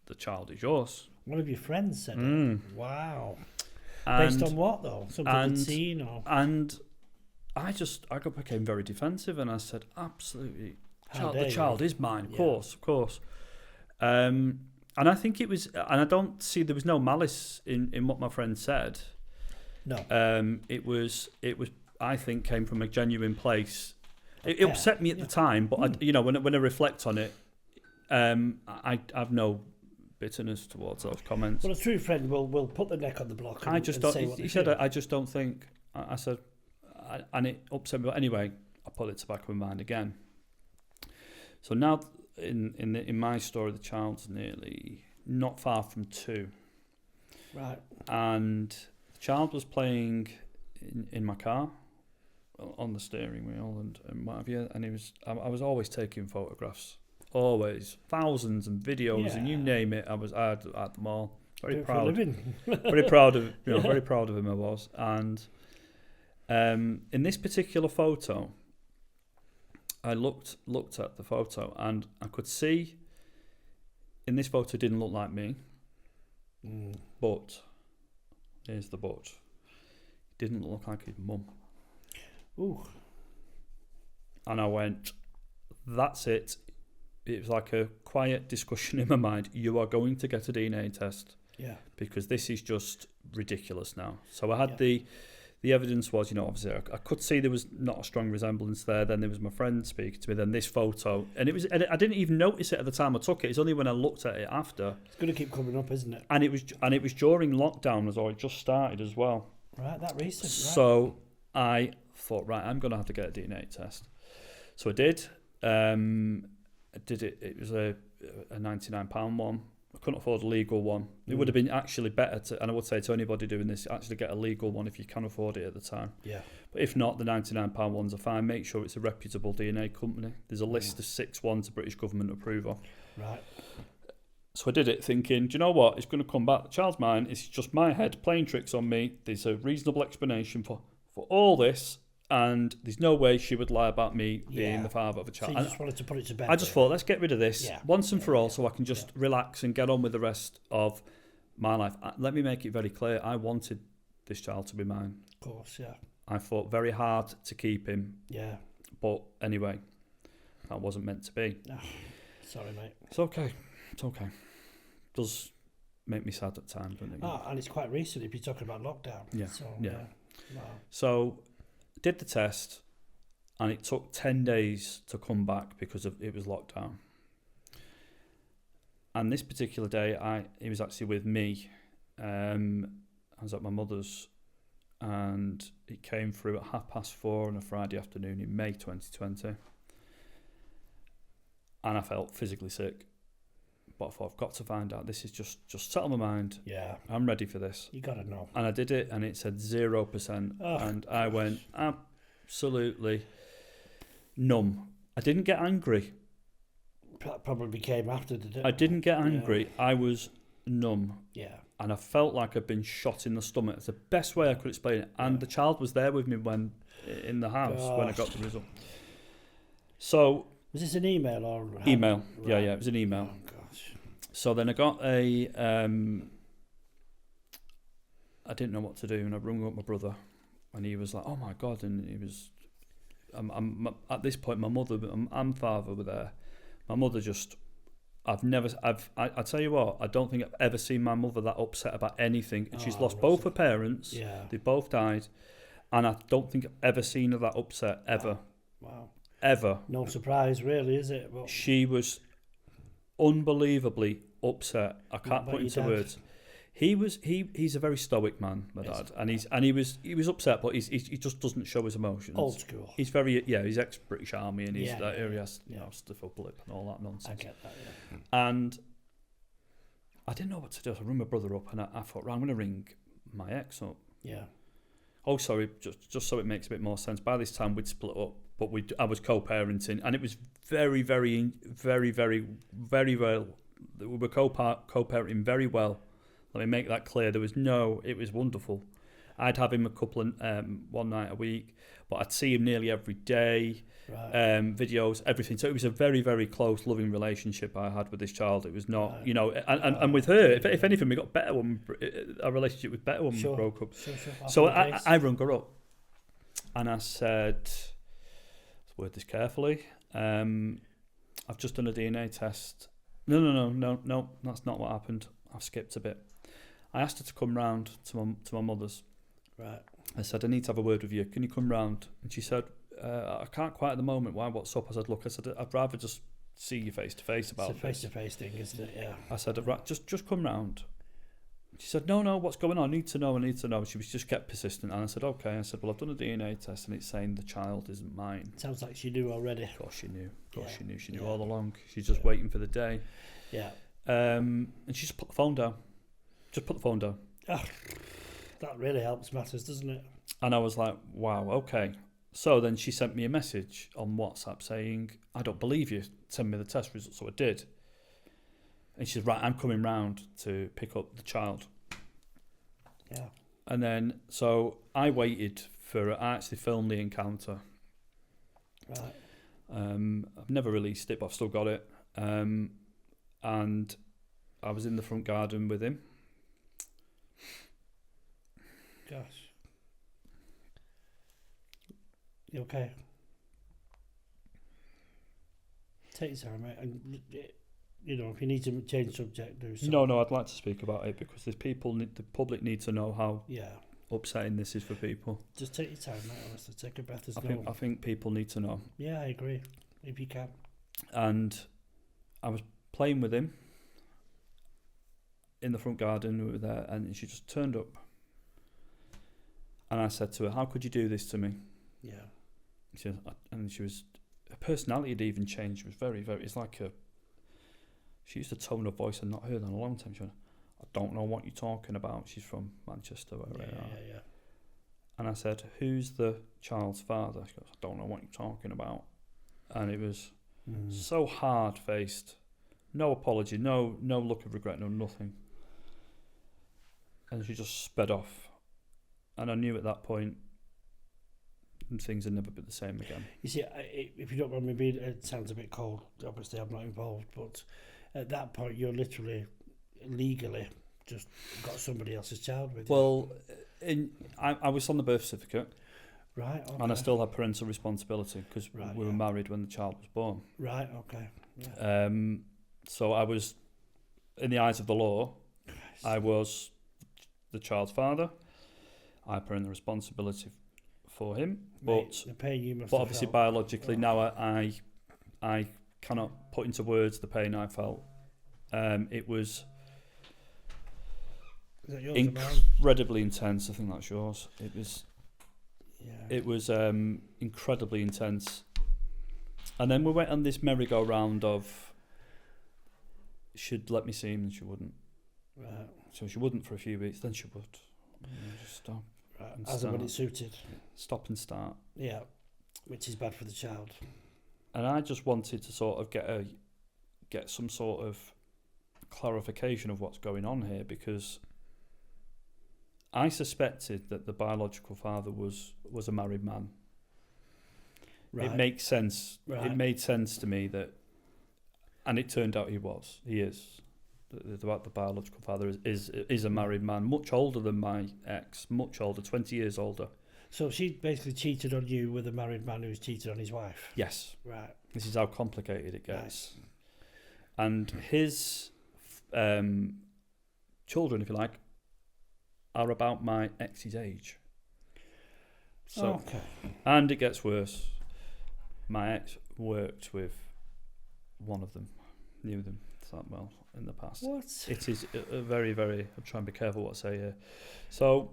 the child is yours. One of your friends said it? Wow. Based on what, though? Something you'd seen? Or? And I became very defensive, and I said, absolutely, the child is mine, of course. And I think it was, and I don't see, there was no malice in what my friend said. No. It was, I think, came from a genuine place. It upset me at the time, but when I reflect on it, I have no bitterness towards those comments. Well, a true friend will put the neck on the block. And, he said, I just don't think. I said, and it upset me. But anyway, I put it to the back of my mind again. So now, in my story, the child's nearly not far from 2. Right. And the child was playing in my car on the steering wheel and what have you. And I was always taking photographs. Always thousands and videos and you name it. I had them all. Very proud. Very proud of very proud of him. I was. And in this particular photo, I looked at the photo and I could see in this photo it didn't look like me. But here's the but. It didn't look like his mum. Ooh. And I went, that's it. It was like a quiet discussion in my mind. You are going to get a DNA test. Yeah. Because this is just ridiculous now. So I had the evidence was, obviously I could see there was not a strong resemblance there. Then there was my friend speaking to me. Then this photo, and I didn't even notice it at the time I took it. It's only when I looked at it after. It's going to keep coming up, isn't it? And it was during lockdown as well. It just started as well. Right, that recent. So I thought, right, I'm going to have to get a DNA test. So I did. I did it. It was a £99 one. I couldn't afford a legal one. It would have been actually better to, and I would say to anybody doing this, actually get a legal one if you can afford it at the time. Yeah. But if not, the £99 ones are fine. Make sure it's a reputable DNA company. There's a list of 6 ones the British government approve of. Right. So I did it thinking, do you know what? It's going to come back. The child's mine. It's just my head playing tricks on me. There's a reasonable explanation for all this. And there's no way she would lie about me being the father of a child. So you just wanted to put it to bed. I just thought, let's get rid of this once and for all so I can just relax and get on with the rest of my life. Let me make it very clear. I wanted this child to be mine. Of course, yeah. I fought very hard to keep him. Yeah. But anyway, that wasn't meant to be. Oh, sorry, mate. It's okay. It does make me sad at times, doesn't it? And it's quite recent if you're talking about lockdown. Yeah. So, Wow. So did the test, and it took 10 days to come back because it was locked down. And this particular day, he was actually with me. I was at my mother's, and it came through at 4:30 on a Friday afternoon in May 2020. And I felt physically sick, but I thought, I've got to find out. This is just settle my mind. Yeah, I'm ready for this. You gotta know. And I did it, and it said 0%, and I went absolutely numb. I didn't get angry. That probably came after, did it? I didn't get angry. Yeah. I was numb. Yeah. And I felt like I'd been shot in the stomach. It's the best way I could explain it. And the child was there with me in the house when I got the result. So was this an email or email? Right. Yeah, it was an email. Oh gosh. So then I got I didn't know what to do, and I rung up my brother, and he was like, "Oh my God!" And he was, I'm at this point, my mother and father were there. My mother just, I tell you what, I don't think I've ever seen my mother that upset about anything. She's lost both her parents. Yeah. They both died, and I don't think I've ever seen her that upset ever. Wow. Ever. No surprise, really, is it? Well, she was unbelievably upset. I can't put into words. He's a very stoic man, my dad, and he was upset, but he just doesn't show his emotions. Old school. He's very he's ex-British Army, and he has stiff upper lip and all that nonsense. I get that. Yeah. And I didn't know what to do. So I rang my brother up, and I thought, right, I'm going to ring my ex up. Yeah. oh, sorry, just so it makes a bit more sense. By this time, we'd split up, but I was co-parenting, and it was very, very, very, very, very well. We were co-parenting very well. Let me make that clear. It was wonderful. I'd have him one night a week, but I'd see him nearly every day. Right. Videos, everything. So it was a very, very close, loving relationship I had with this child. It was not, and with her, if anything, we got better when our relationship was better when we broke up. Sure. So I rung her up, and I said, let's word this carefully. I've just done a DNA test. No, that's not what happened. I've skipped a bit. I asked her to come round to my mother's. Right. I said, I need to have a word with you. Can you come round? And she said, I can't quite at the moment. Why? What's up? I said, look, I'd rather just see you face to face about this. It's a face-to-face thing, isn't it? Yeah. I said, just come round. She said, no, what's going on? I need to know. She was just kept persistent. And I said, okay. I said, well, I've done a DNA test and it's saying the child isn't mine. Sounds like she knew already. Of course she knew. She knew all along. She's just waiting for the day. Yeah. And she just put the phone down. Oh, that really helps matters, doesn't it? And I was like, wow, okay. So then she sent me a message on WhatsApp saying, I don't believe you. Send me the test results. So I did. And she said, right, I'm coming round to pick up the child. Yeah. And then, so I waited I actually filmed the encounter. Right. I've never released it, but I've still got it. And I was in the front garden with him. Gosh. You okay? Take your time, mate. And, if you need to change subject, do so. No, I'd like to speak about it because the public need to know how upsetting this is for people. Just take your time, mate. Honestly, take a breath. I think people need to know. Yeah, I agree. If you can. And I was playing with him in the front garden. We were there, and she just turned up. And I said to her, "How could you do this to me?" Yeah. Her personality had even changed. It was very, very. It's like she used a tone of voice I'd not heard in a long time. She went, I don't know what you're talking about. She's from Manchester. Yeah. And I said, who's the child's father? She goes, I don't know what you're talking about. And it was so hard-faced. No apology, no look of regret, no nothing. And she just sped off. And I knew at that point things had never been the same again. You see, if you don't mind me being, it sounds a bit cold. Obviously, I'm not involved, but at that point, you're literally, legally, just got somebody else's child with you. Well, I was on the birth certificate. Right, okay. And I still had parental responsibility because we were married when the child was born. Right, okay. Yeah. So I was, in the eyes of the law, I was the child's father. I had parental responsibility for him, Mate, the pain you must but have obviously felt. biologically now I cannot put into words the pain I felt. It was incredibly intense. I think that's yours. It was incredibly intense. And then we went on this merry-go-round of she'd let me see him and she wouldn't. Right. So she wouldn't for a few weeks, then she would. Just stop. Right. As and when it suited. Stop and start. Yeah, which is bad for the child. And I just wanted to sort of get some sort of clarification of what's going on here, because I suspected that the biological father was a married man. Right. It makes sense. Right. It made sense to me that, and it turned out he is. The biological father is a married man, much older than my ex, much older, 20 years older. So she basically cheated on you with a married man who's cheated on his wife? Yes. Right. This is how complicated it gets. Nice. And his children, if you like, are about my ex's age. So, okay. And it gets worse. My ex worked with one of them, knew them that well in the past. What? It is a very, very. I'm trying to be careful what I say here. So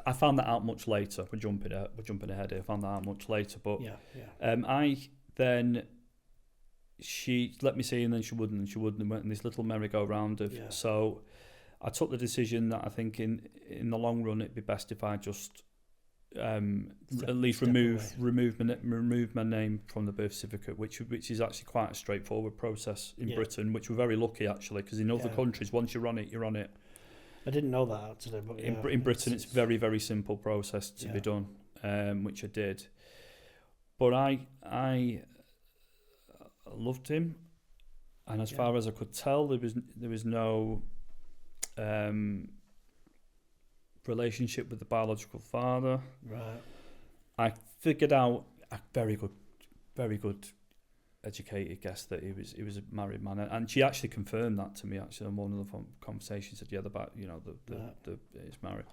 I found that out much later. We're jumping ahead here. I found that out much later, but she let me see, and then she wouldn't, and went in this little merry-go-round of. Yeah. So I took the decision that I think in the long run it'd be best if I just at least remove my name from the birth certificate, which is actually quite a straightforward process in Britain, which we're very lucky actually, because in other countries once you're on it, you're on it. I didn't know that actually, but in Britain it's very, very simple process to be done, which I did. But I loved him, and as far as I could tell, there was no relationship with the biological father. Right. I figured out a very good educated guess that he was a married man, and she actually confirmed that to me actually on one of the conversations. Said about he's married.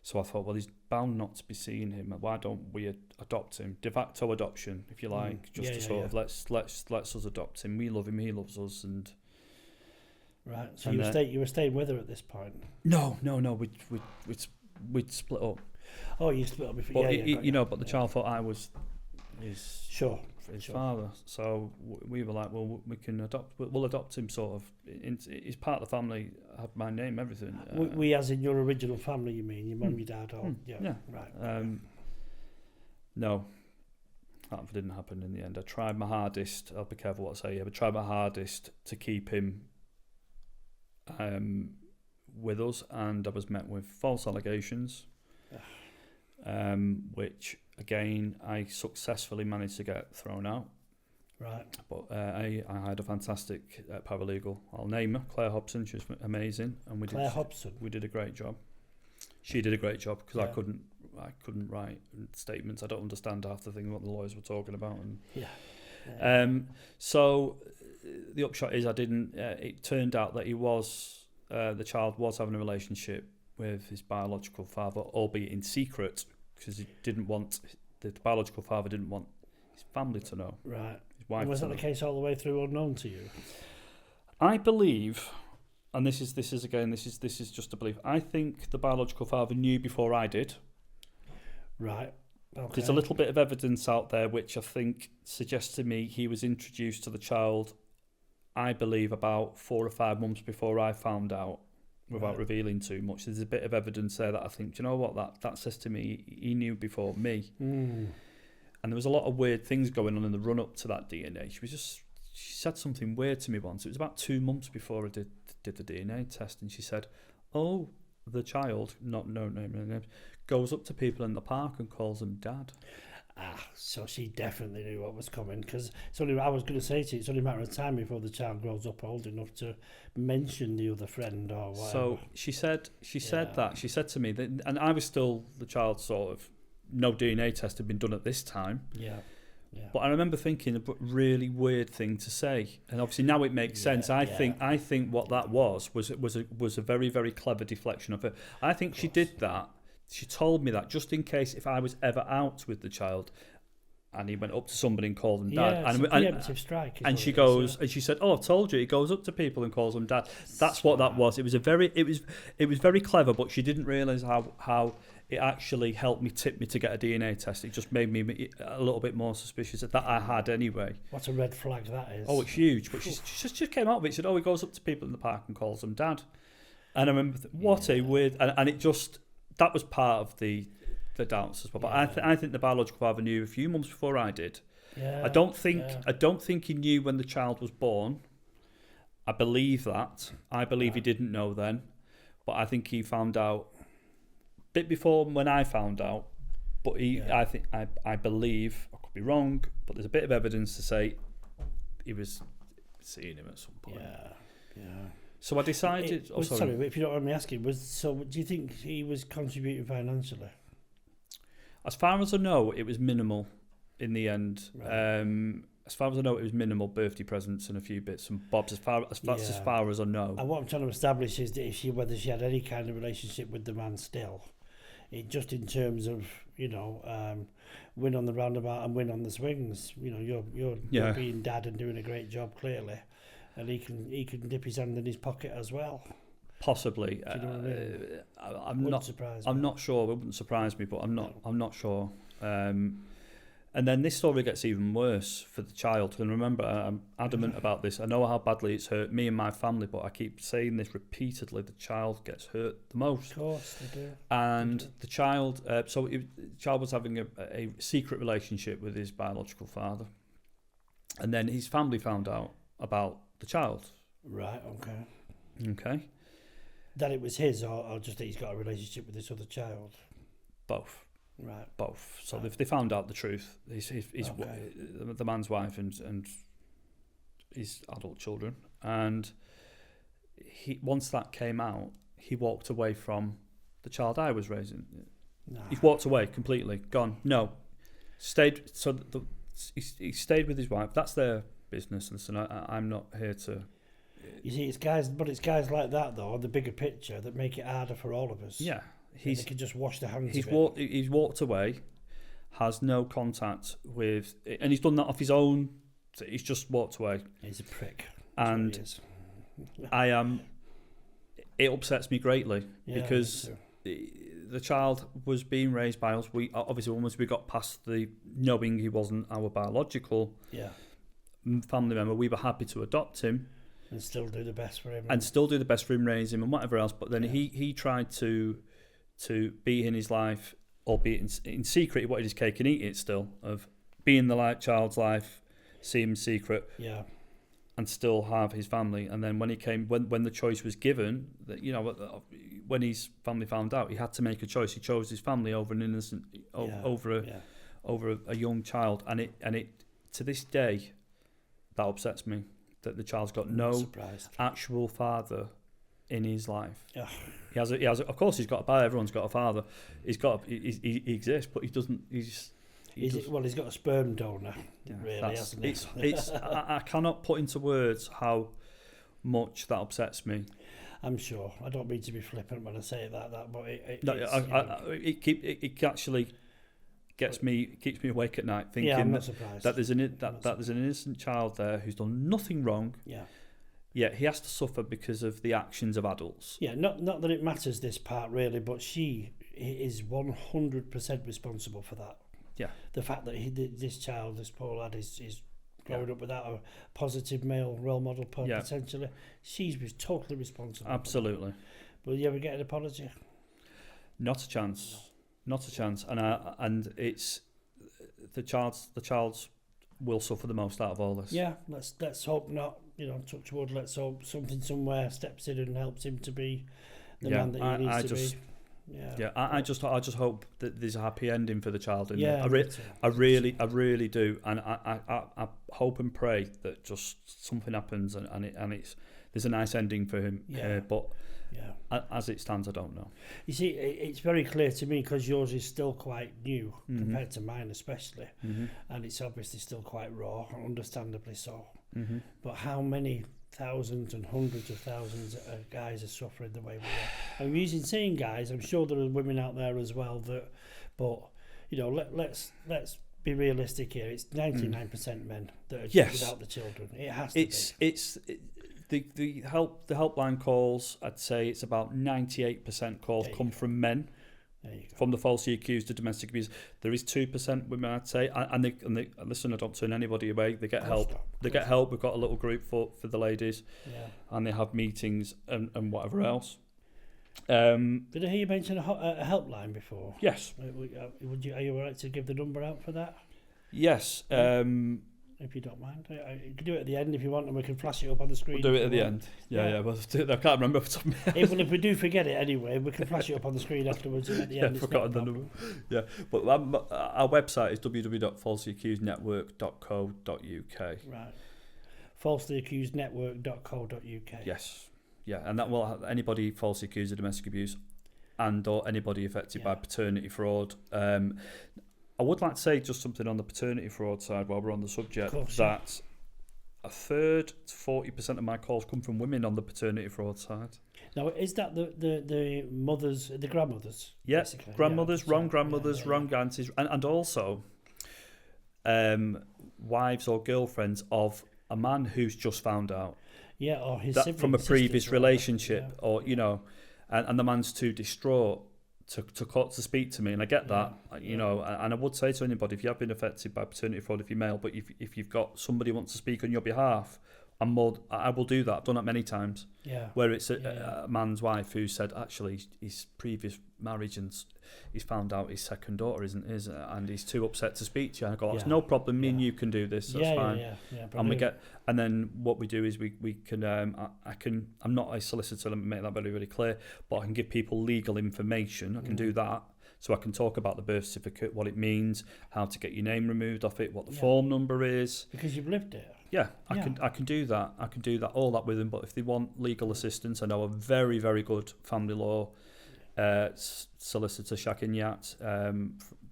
So I thought, well, he's bound not to be seeing him. Why don't we adopt him? De facto adoption, if you like, just to sort of let's us adopt him. We love him, he loves us, and. Right. So you were staying with her at this point? No. We'd split up. Oh, you split up before. But but the child thought I was his father. So we were like, well, we can adopt. We'll adopt him. Sort of. He's part of the family. Have my name, everything. We, as in your original family, you mean your mum, your dad, or yeah. Right. No. That didn't happen in the end. I tried my hardest. I'll be careful what I say here, but tried my hardest to keep him with us, and I was met with false allegations, which again I successfully managed to get thrown out. Right. But I had a fantastic paralegal. I'll name her, Claire Hobson. She was amazing, and we did a great job. She did a great job because I couldn't write statements. I don't understand half the thing what the lawyers were talking about, and so the upshot is I didn't. It turned out that he was the child was having a relationship with his biological father, albeit in secret, because the biological father didn't want his family to know. Right. His wife. And was that the case all the way through, unknown to you? I believe, and this is just a belief. I think the biological father knew before I did. Right. Okay. There's a little bit of evidence out there which I think suggests to me he was introduced to the child, I believe, about 4 or 5 months before I found out, without revealing too much. There's a bit of evidence there that I think, do you know what, that says to me he knew before me. And there was a lot of weird things going on in the run-up to that DNA. She said something weird to me once. It was about 2 months before I did the DNA test, and she said, oh, the child, no name, goes up to people in the park and calls them dad. So she definitely knew what was coming, because I was going to say to you, it's only a matter of time before the child grows up old enough to mention the other friend or whatever. So she said that. She said to me that, and I was still the child, sort of, no DNA test had been done at this time. Yeah. But I remember thinking a really weird thing to say, and obviously now it makes sense. I think what that was a very, very clever deflection of her. I think she did that. She told me that just in case if I was ever out with the child, and he went up to somebody and called them dad. Yeah, it's a preemptive strike. And she goes, and she said, "Oh, I've told you." He goes up to people and calls them dad. That's what that was. It was very clever, but she didn't realise how it actually helped tip me to get a DNA test. It just made me a little bit more suspicious that I had anyway. What a red flag that is. Oh, it's huge. But she just came out of it. She said, "Oh, he goes up to people in the park and calls them dad." And I remember, what a weird, and it just, that was part of the doubts as well. But I think the biological father knew a few months before I did. Yeah. I don't think he knew when the child was born. I believe that. I believe he didn't know then, but I think he found out a bit before when I found out. But I believe, I could be wrong, but there's a bit of evidence to say he was seeing him at some point. Yeah. So I decided. Sorry, if you don't mind me asking, do you think he was contributing financially? As far as I know, it was minimal in the end. Right. As far as I know, it was minimal birthday presents and a few bits and bobs. As far as I know. And what I'm trying to establish is that whether she had any kind of relationship with the man still, just in terms of win on the roundabout and win on the swings. You're being dad and doing a great job clearly, and he can dip his hand in his pocket as well. Possibly. Do you know what I mean? I'm not sure. It wouldn't surprise me, but I'm not sure. And then this story gets even worse for the child. And remember, I'm adamant about this. I know how badly it's hurt me and my family, but I keep saying this repeatedly. The child gets hurt the most. Of course they do. And the child, the child was having a secret relationship with his biological father. And then his family found out about the child. Right, okay. Okay. That it was his, or just that he's got a relationship with this other child? Both. Right. Both. So Right. they found out the truth. His Okay. the man's wife and his adult children. And once that came out, he walked away from the child I was raising. Nah. He walked away completely. Gone. No. Stayed. So he stayed with his wife. That's their business. Listen, I'm not here to... You see, it's guys like that, though, on the bigger picture, that make it harder for all of us. Yeah. They can just wash their hands of it. He's walked away, has no contact with... And he's done that off his own. He's just walked away. He's a prick. And it upsets me greatly because the child was being raised by us. We obviously, once we got past the knowing he wasn't our biological family member, we were happy to adopt him and still do the best for him, raise him and whatever else. But then he tried to be in his life, albeit in secret. He wanted his cake and eat it still, of being the child's life, see him in secret, and still have his family. And then when when the choice was given, that when his family found out, he had to make a choice. He chose his family over an innocent, over a young child, and it to this day that upsets me that the child's got no actual father in his life. He has of course he's got a father. Everyone's got a father. He exists, but he doesn't. He's got a sperm donor, really, hasn't he? I cannot put into words how much that upsets me. I'm sure. I don't mean to be flippant when I say that, but it actually keeps me awake at night thinking I'm not surprised. that there's an innocent child there who's done nothing wrong. Yet he has to suffer because of the actions of adults. Not that it matters this part really, but she is 100% responsible for that. The fact that this poor lad is growing up without a positive male role model potentially, she's totally responsible. Absolutely. Will you ever get an apology? Not a chance. Not a chance. And it's the child's will suffer the most out of all this. Yeah, let's hope not. Touch wood. Let's hope something somewhere steps in and helps him to be the man that he needs to be. I just hope that there's a happy ending for the child. I really do, and I hope and pray that just something happens and there's a nice ending for him. But as it stands, I don't know. You see, it's very clear to me because yours is still quite new compared to mine, especially, and it's obviously still quite raw, understandably so. But how many thousands and hundreds of thousands of guys are suffering the way we are? I'm using saying guys. I'm sure there are women out there as well but let's be realistic here. It's 99% men that are without the children. It has to be. The helpline calls, I'd say it's about 98% calls come from men. From the falsely accused of domestic abuse. There is 2% women, I'd say, and they listen. I don't turn anybody away. They get help. We've got a little group for the ladies, and they have meetings and whatever else. Did I hear you mention a helpline before? Yes. Are you all right to give the number out for that? Yes. If you don't mind, you can do it at the end if you want, and we can flash it up on the screen. We'll do it at the end. Yeah. Well, I can't remember off the top of my head. If we do forget it anyway, we can flash it up on the screen afterwards. At the end, I've forgotten the number. Yeah, but our website is www.falselyaccusednetwork.co.uk. Right. Falselyaccusednetwork.co.uk. Yes. Yeah, and that will have anybody falsely accused of domestic abuse or anybody affected by paternity fraud. I would like to say just something on the paternity fraud side while we're on the subject, that a third to 40% of my calls come from women on the paternity fraud side. Now, is that the mothers, the grandmothers? Yes, grandmothers, wrong grandmothers, wrong aunties, and also wives or girlfriends of a man who's just found out. Yeah, or his that from a previous relationship, or and the man's too distraught to speak to me, and I get that, you know, and I would say to anybody, if you have been affected by paternity fraud, if you're male, but if you've got somebody who wants to speak on your behalf, I will do that. I've done that many times. Yeah. Where it's a man's wife who said actually his previous marriage, and he's found out his second daughter isn't his, and he's too upset to speak to you. And I go, it's no problem. Me and you can do this. That's fine. And then what we do is we can. I'm not a solicitor. Let me make that very, very clear. But I can give people legal information. I can do that. So I can talk about the birth certificate, what it means, how to get your name removed off it, what the form number is. Because you've lived it. Yeah, I can do that. I can do that, all that with them. But if they want legal assistance, I know a very, very good family law solicitor, Shakin Yat,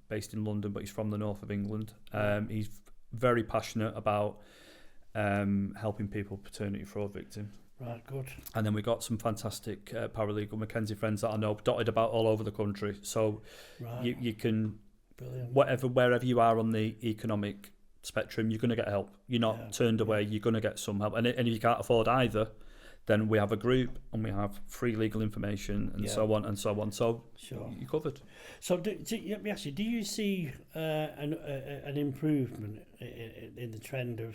based in London, but he's from the north of England. He's very passionate about helping people paternity fraud victims. Right, good. And then we got some fantastic paralegal Mackenzie friends that I know dotted about all over the country. So you can, wherever you are on the economic spectrum, you're going to get help. You're not turned away. You're going to get some help. And if you can't afford either, then we have a group and we have free legal information and so on and so on. So you're covered. So let me ask you, do you see an improvement in the trend of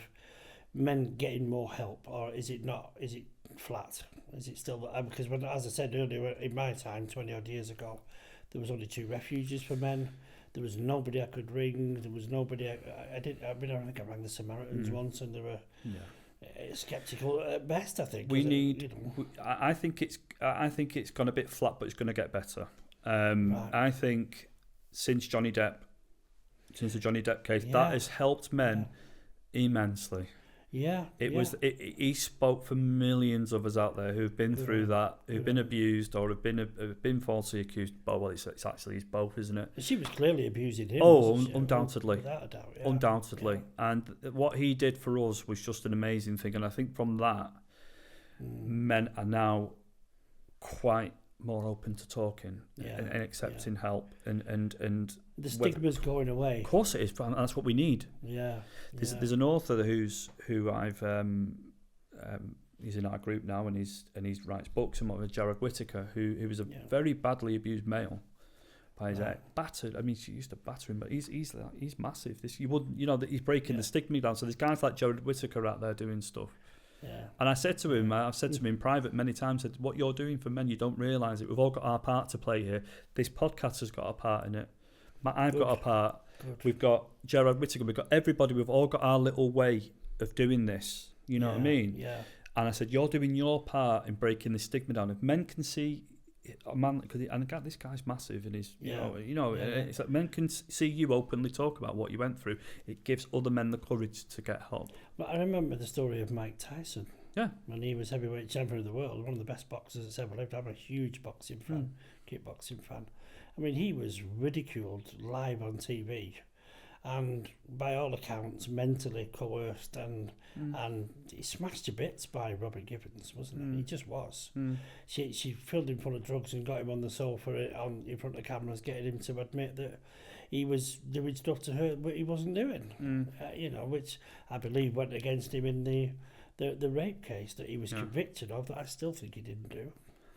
men getting more help, or is it not? Is it flat? Is it still? Because as I said earlier, in my time, 20 odd years ago, there was only 2 refuges for men. There was nobody I could ring. There was nobody. I think I rang the Samaritans once, and they were sceptical at best. I think I think it's gone a bit flat, but it's going to get better. I think since the Johnny Depp case, that has helped men immensely. Yeah, he spoke for millions of us out there who've been through that, who've been abused or have been falsely accused. Well, it's actually both, isn't it? She was clearly abusing him. Oh, undoubtedly, without a doubt, undoubtedly. And what he did for us was just an amazing thing. And I think from that, men are now quite more open to talking and accepting help and the stigma's going away. Of course it is, and that's what we need. There's an author who I've he's in our group now, and he writes books, and what with Jared Whittaker, who was a very badly abused male by his ex, battered. I mean, she used to batter him, but he's massive. That he's breaking the stigma down. So there's guys like Jared Whittaker out there doing stuff. Yeah. And I've said to him in private many times, said, what you're doing for men, you don't realise it. We've all got our part to play here. This podcast has got a part in it. I've got a part. Good. We've got Gerard Whittaker. We've got everybody. We've all got our little way of doing this. You know what I mean? Yeah. And I said, you're doing your part in breaking this stigma down. If men can see a man, this guy's massive, and he's it's like men can see you openly talk about what you went through. It gives other men the courage to get help. But I remember the story of Mike Tyson. Yeah, when he was heavyweight champion of the world, one of the best boxers that's ever lived. I'm a huge boxing fan, kickboxing fan. I mean, he was ridiculed live on TV, and by all accounts, mentally coerced, and he smashed to bits by Robert Gibbons, wasn't it? He just was. She filled him full of drugs and got him on the sofa in front of cameras, getting him to admit that he was doing stuff to her but he wasn't doing. Which I believe went against him in the rape case that he was convicted of, that I still think he didn't do,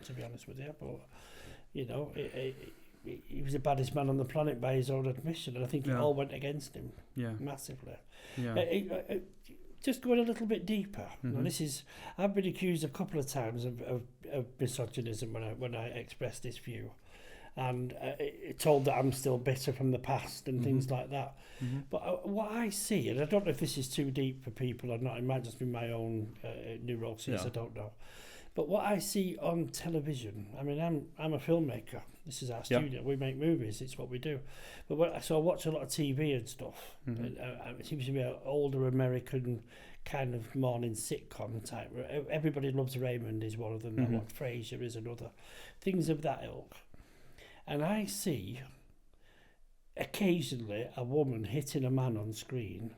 to be honest with you. But he was the baddest man on the planet by his own admission, and I think it all went against him massively. Just going a little bit deeper. Now, I've been accused a couple of times of misogynism when I expressed this view, and told that I'm still bitter from the past and things like that. But what I see, and I don't know if this is too deep for people or not, it might just be my own neuroses, I don't know. But what I see on television, I mean, I'm a filmmaker. This is our studio. We make movies. It's what we do. But so I watch a lot of TV and stuff. It seems to be an older American kind of morning sitcom type. Everybody Loves Raymond is one of them. I watch Frasier is another. Things of that ilk. And I see occasionally a woman hitting a man on screen,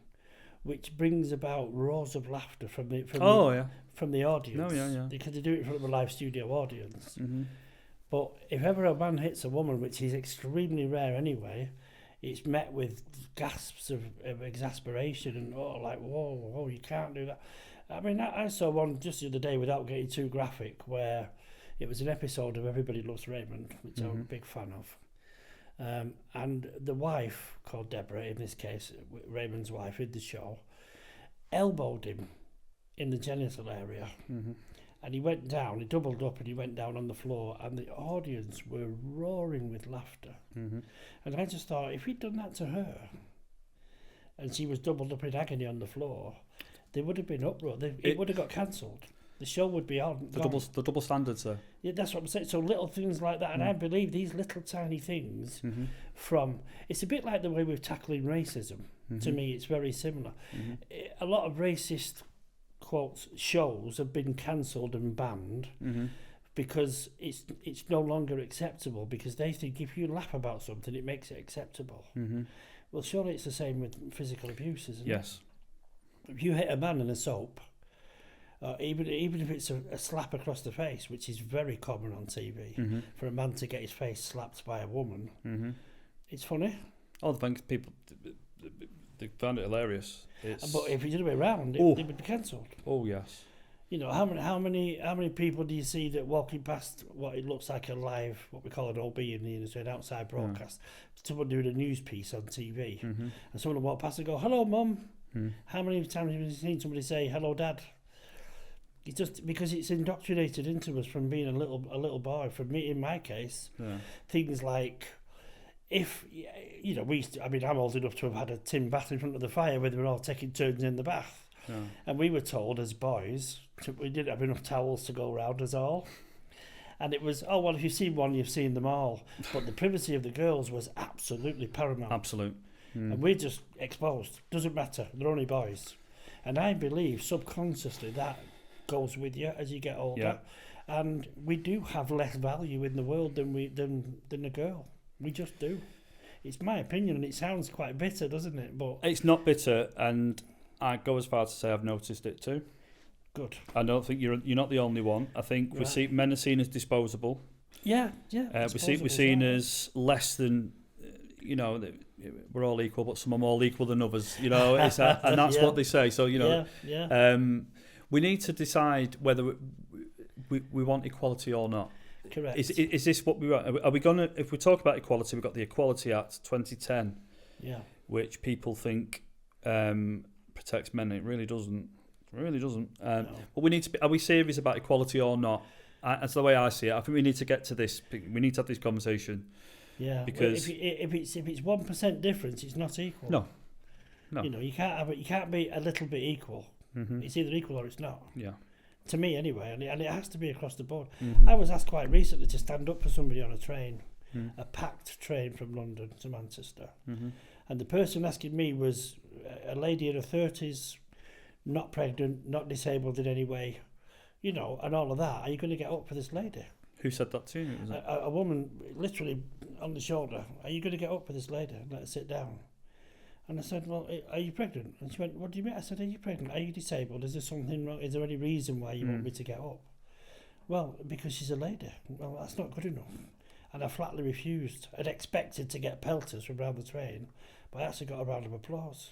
which brings about roars of laughter from the audience. Because they do it in front of a live studio audience. But if ever a man hits a woman, which is extremely rare anyway, it's met with gasps of exasperation and whoa, you can't do that. I mean, I saw one just the other day, without getting too graphic, where It was an episode of Everybody Loves Raymond, which I'm a big fan of. And the wife, called Deborah, in this case, Raymond's wife in the show, elbowed him in the genital area. And he went down, he doubled up and he went down on the floor, and the audience were roaring with laughter. And I just thought, if he'd done that to her, and she was doubled up in agony on the floor, there would have been uproar. It would have got cancelled. The show would be on. The double standards, sir. Yeah, that's what I'm saying. So little things like that, and I believe these little tiny things it's a bit like the way we're tackling racism. To me, it's very similar. A lot of racist quotes shows have been cancelled and banned because it's no longer acceptable, because they think if you laugh about something, it makes it acceptable. Well, surely it's the same with physical abuse, isn't it? Yes. If you hit a man in a soap, even if it's a slap across the face, which is very common on TV, for a man to get his face slapped by a woman, it's funny. Oh, I think people they found it hilarious. But if you did it around, it would be cancelled. Oh yes. You know, how many people do you see that walking past what it looks like a live, what we call an OB in the industry, an outside broadcast, someone doing a news piece on TV, and someone will walk past and go, "Hello, Mum." How many times have you seen somebody say, "Hello, Dad"? It's just because it's indoctrinated into us from being a little boy. For me, in my case, things like, if you know, I'm old enough to have had a tin bath in front of the fire where they were all taking turns in the bath. And we were told as boys, we didn't have enough towels to go around us all. And it was, oh, well, if you've seen one, you've seen them all. But the privacy of the girls was absolutely paramount. Absolute. And we're just exposed. Doesn't matter. They're only boys. And I believe subconsciously that goes with you as you get older. And we do have less value in the world than a girl. We just do. It's my opinion, and it sounds quite bitter, doesn't it? But it's not bitter, and I go as far to say I've noticed it too. Good. I don't think you're not the only one. I think men are seen as disposable. Yeah. We're seen as less than, you know, we're all equal, but some are more equal than others. You know, and that's what they say. So you know, we need to decide whether we want equality or not. Correct. Is this what we want? Are we gonna? If we talk about equality, we've got the Equality Act 2010, which people think protects men. It really doesn't. No. But we need to be. Are we serious about equality or not? That's the way I see it. I think we need to get to this. We need to have this conversation. Yeah. Because if it's 1% difference, it's not equal. No. You know, you can't have it. You can't be a little bit equal. It's either equal or it's not. Yeah. To me, anyway, and it has to be across the board. I was asked quite recently to stand up for somebody on a train, a packed train from London to Manchester, and the person asking me was a lady in her 30s, not pregnant, not disabled in any way, you know, and all of that. Are you going to get up for this lady? Who said that to you? A woman, literally on the shoulder. Are you going to get up for this lady and let her sit down? And I said, well, are you pregnant? And she went, what do you mean? I said, are you pregnant? Are you disabled? Is there something wrong? Is there any reason why you want me to get up? Well, because she's a lady. Well, that's not good enough. And I flatly refused. I'd expected to get pelters from around the train, but I actually got a round of applause,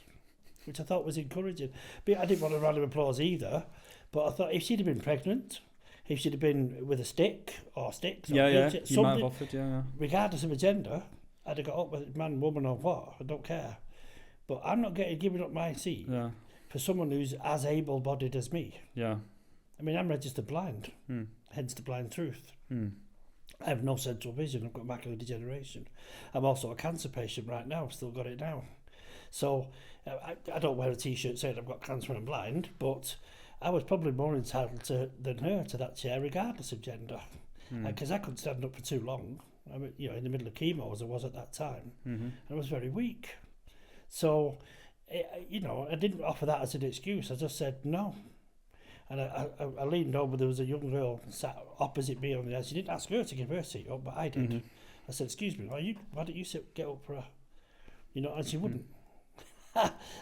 which I thought was encouraging. But I didn't want a round of applause either, but I thought if she'd have been pregnant, if she'd have been with a stick or sticks, or you might have offered, regardless of her gender, I'd have got up with man, woman or what, I don't care. But I'm not giving up my seat for someone who's as able-bodied as me. Yeah. I mean, I'm registered blind, hence the blind truth. I have no central vision. I've got macular degeneration. I'm also a cancer patient right now. I've still got it now. So I don't wear a T-shirt saying I've got cancer and I'm blind, but I was probably more entitled than her to that chair, regardless of gender, because I couldn't stand up for too long. I mean, you know, in the middle of chemo as I was at that time, and I was very weak. So, you know, I didn't offer that as an excuse. I just said no. And I leaned over. There was a young girl sat opposite me on the edge. She didn't ask her to give her seat up, but I did. I said, excuse me, why don't you get up for her? You know, and she wouldn't.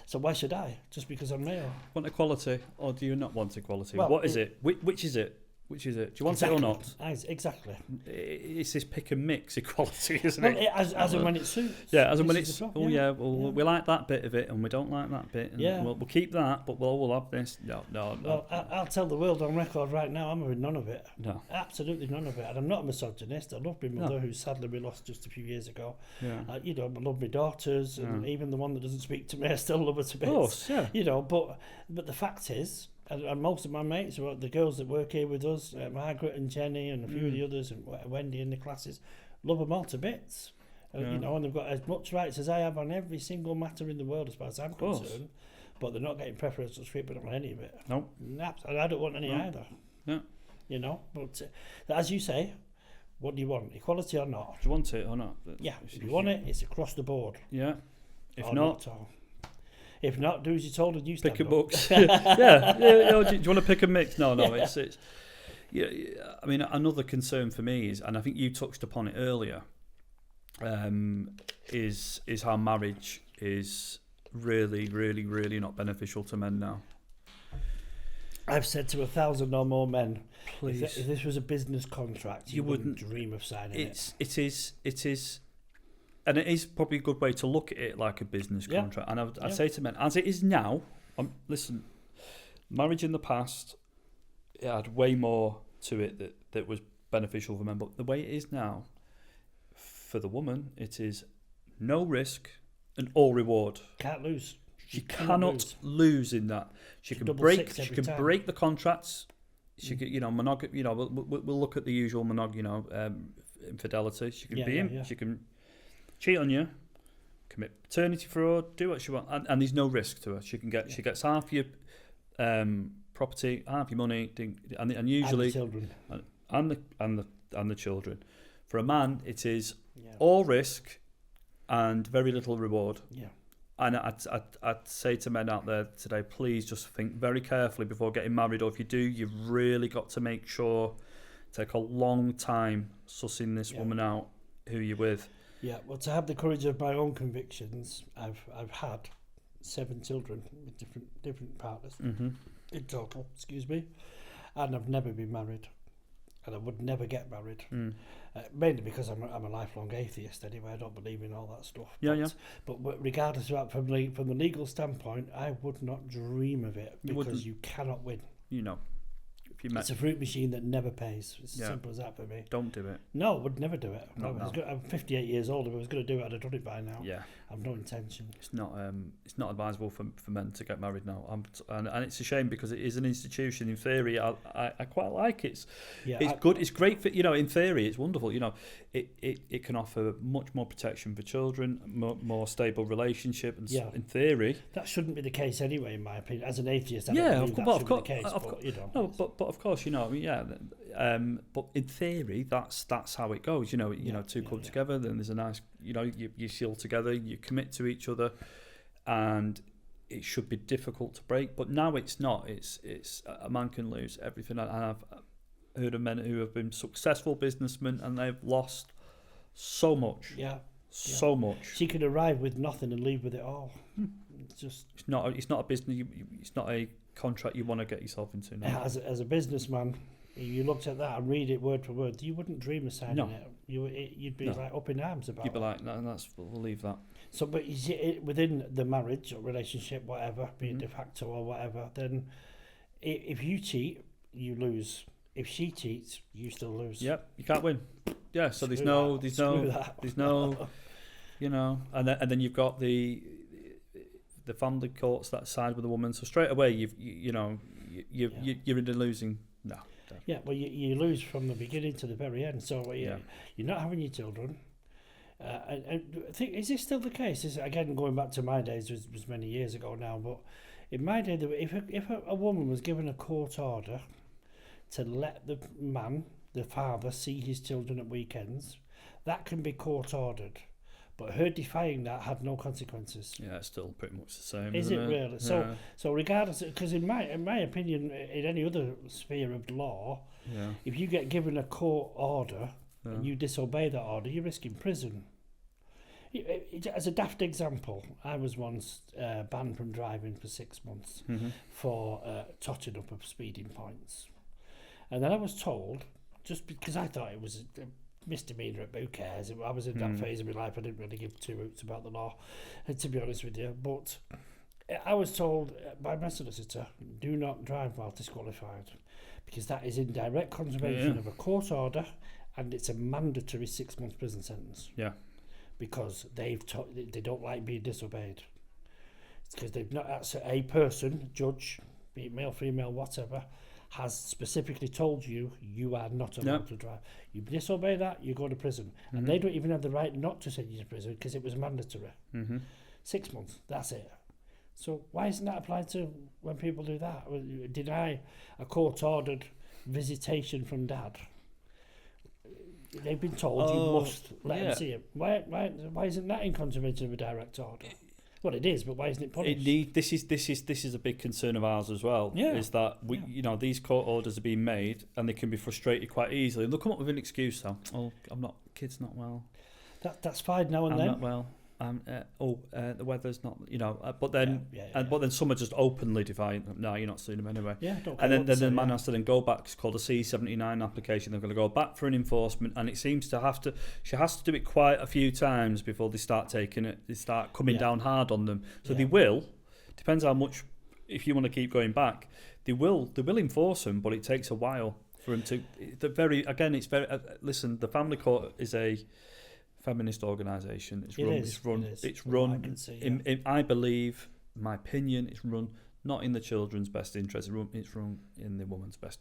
So why should I? Just because I'm male? Want equality, or do you not want equality? Well, what is it? Which is it? Which is it? Do you want it or not? Exactly. It's this pick and mix equality, isn't it? As and when it suits. Yeah, as and when it's. We like that bit of it, and we don't like that bit. And we'll keep that, but we'll have this. No. Well, I'll tell the world on record right now, I'm having none of it. No. Absolutely none of it. And I'm not a misogynist. I love my mother, who sadly we lost just a few years ago. Yeah. I love my daughters, and even the one that doesn't speak to me, I still love her to bits. Of course, yeah. But the fact is, and most of my mates, the girls that work here with us, Margaret and Jenny and a few of the others, and Wendy in the classes, love them all to bits. And they've got as much rights as I have on every single matter in the world, as far as I'm concerned. But they're not getting preferential treatment on any of it. No. And I don't want any either. Yeah. But as you say, what do you want? Equality or not? Do you want it or not? If you want it, it's across the board. Yeah. If not, do as you're told and you stand pick your up. books. Do you want to pick a mix? No. It's I mean, another concern for me is, and I think you touched upon it earlier, is how marriage is really, really, really not beneficial to men now. I've said to 1,000 or more men, please, if this was a business contract, you wouldn't dream of signing it. It is. And it is probably a good way to look at it, like a business contract. And I'd say to men, as it is now, listen, marriage in the past, it had way more to it that was beneficial for men. But the way it is now, for the woman, it is no risk and all reward. Can't lose. She cannot lose in that. She can break the contracts. She can, we'll look at the usual infidelity. She can she can cheat on you, commit paternity fraud, do what she wants, and there's no risk to her. She gets half your property, half your money, and usually and the children. and the children. For a man, it is all risk and very little reward. Yeah. And I'd say to men out there today, please just think very carefully before getting married, or if you do, you've really got to make sure, take a long time sussing this woman out, who you're with. Yeah, well, to have the courage of my own convictions, I've had 7 children with different partners in total, and I've never been married, and I would never get married, mainly because I'm a lifelong atheist anyway. I don't believe in all that stuff. But regardless of that, from the legal standpoint, I would not dream of it, because you cannot win. It's a fruit machine that never pays. It's as simple as that for me. Don't do it. No, I would never do it. I'm 58 years old. If I was going to do it, I'd have done it by now. Yeah. I've no intention. It's not advisable for men to get married now. And it's a shame, because it is an institution. In theory, I quite like it. It's good. It's great for, in theory, it's wonderful. It can offer much more protection for children, more stable relationship, and in theory. That shouldn't be the case anyway, in my opinion. As an atheist, I don't believe of course, be the case. But of course, but in theory, that's how it goes. Two come together, then there's a nice, you seal together, you commit to each other, and it should be difficult to break. But now it's not. It's a man can lose everything, and I've heard of men who have been successful businessmen and they've lost so much. So much. She could arrive with nothing and leave with it all. It's not a business. It's not a contract you want to get yourself into now. As a businessman, you looked at that and read it word for word, you wouldn't dream of signing it. You'd be like up in arms about it. You'd be like, no, we'll leave that. So, but you see, within the marriage or relationship, whatever, be it de facto or whatever, then if you cheat, you lose. If she cheats, you still lose. Yep, you can't win. Yeah, so there's no, and then you've got the family courts that side with the woman. So straight away, you're in the losing. No. Yeah, well, you lose from the beginning to the very end. So you're not having your children. And I think, is this still the case? Again, going back to my days, was many years ago now. But in my day, if a woman was given a court order to let the man, the father, see his children at weekends, that can be court ordered. But her defying that had no consequences. Yeah, it's still pretty much the same. Is isn't it really? So regardless, because in my opinion, in any other sphere of law, if you get given a court order and you disobey that order, you're risking prison. As a daft example, I was once banned from driving for 6 months for totting up of speeding points. And then I was told, just because I thought it was a misdemeanor, who cares? I was in that phase of my life, I didn't really give two hoots about the law, to be honest with you. But I was told by my solicitor, do not drive while disqualified, because that is in direct contravention of a court order, and it's a mandatory 6 months prison sentence. Yeah. Because they don't like being disobeyed. It's because they've not. That's a person, judge, be it male, female, whatever, has specifically told you are not allowed to drive. You disobey that, you go to prison, and they don't even have the right not to send you to prison because it was mandatory. 6 months. That's it. So why isn't that applied to when people do that? Deny a court-ordered visitation from dad. They've been told you must let them see him. Why isn't that in contravention of a direct order? Well, it is, but why isn't it punished? This is a big concern of ours as well. Yeah. Is that these court orders are being made and they can be frustrated quite easily. They'll come up with an excuse though. Oh, kid's not well. That's fine now and then. I'm not well. The weather's not, but then but then some are just openly defiant. No, you're not suing them anyway. Yeah, and then the man has to then go back. It's called a C-79 application. They're going to go back for an enforcement, and it seems to she has to do it quite a few times before they start taking it. They start coming down hard on them. So they will. Depends how much. If you want to keep going back, they will enforce them, but it takes a while for them to. Listen, the family court is a feminist organisation. It's run. I believe, my opinion, it's run not in the children's best interest. It's run in the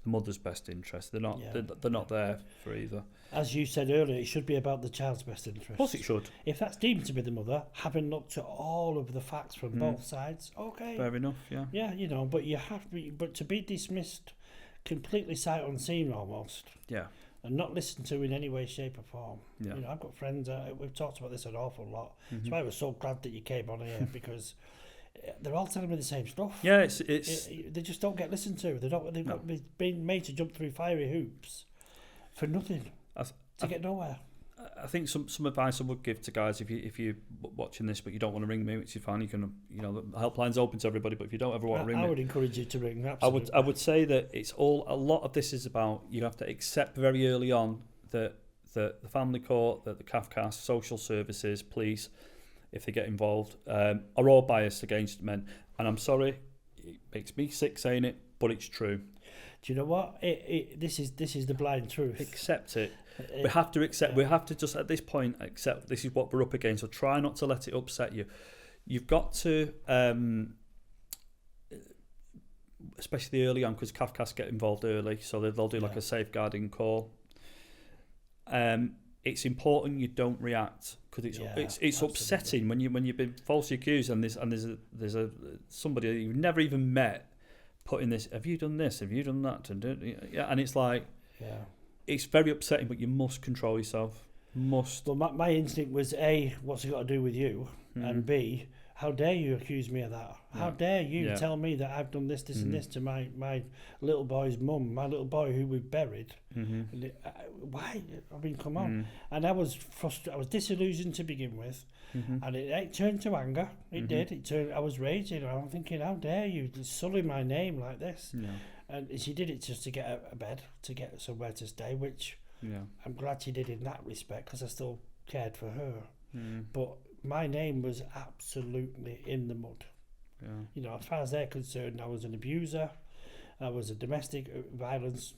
mother's best interest. They're not. They're not there for either. As you said earlier, it should be about the child's best interest. Of course, it should. If that's deemed to be the mother, having looked at all of the facts from both sides, okay. Fair enough. Yeah. Yeah, but you have to be dismissed completely sight unseen almost. Yeah. And not listened to in any way, shape or form. Yeah. I've got friends, we've talked about this an awful lot. That's why I was so glad that you came on here, because they're all telling me the same stuff. Yeah, it's they just don't get listened to. They've been made to jump through fiery hoops for nothing, to get nowhere. I think some advice I would give to guys, if you're watching this but you don't want to ring me, which is fine, you can, the helpline's open to everybody, but if you don't ever want to ring me, I would encourage you to ring. Absolutely. I would say that a lot of this is about, you have to accept very early on that the family court, that the CAFCAS, social services, police, if they get involved, are all biased against men. And I'm sorry, it makes me sick saying it, but it's true. Do you know what? This is the blind truth. Accept it. We have to accept. We have to just at this point accept this is what we're up against. So try not to let it upset you. You've got to, especially early on, because CAFCAS get involved early, so they'll do like a safeguarding call. It's important you don't react, because it's upsetting when you've been falsely accused and there's somebody you've never even met putting this. Have you done this? Have you done that? And it's like. Yeah. It's very upsetting, but you must control yourself. Must. Well, my instinct was A, what's it got to do with you? And B, how dare you accuse me of that? How dare you tell me that I've done this, and this to my little boy's mum, my little boy who we've buried? Why? I mean, come on. And I was frustrated. I was disillusioned to begin with, and it turned to anger. It did. I was raging. I'm thinking, how dare you sully my name like this? Yeah. And she did it just to get a bed, to get somewhere to stay, which I'm glad she did in that respect, because I still cared for her. But my name was absolutely in the mud. Yeah. As far as they're concerned, I was an abuser, I was a domestic violence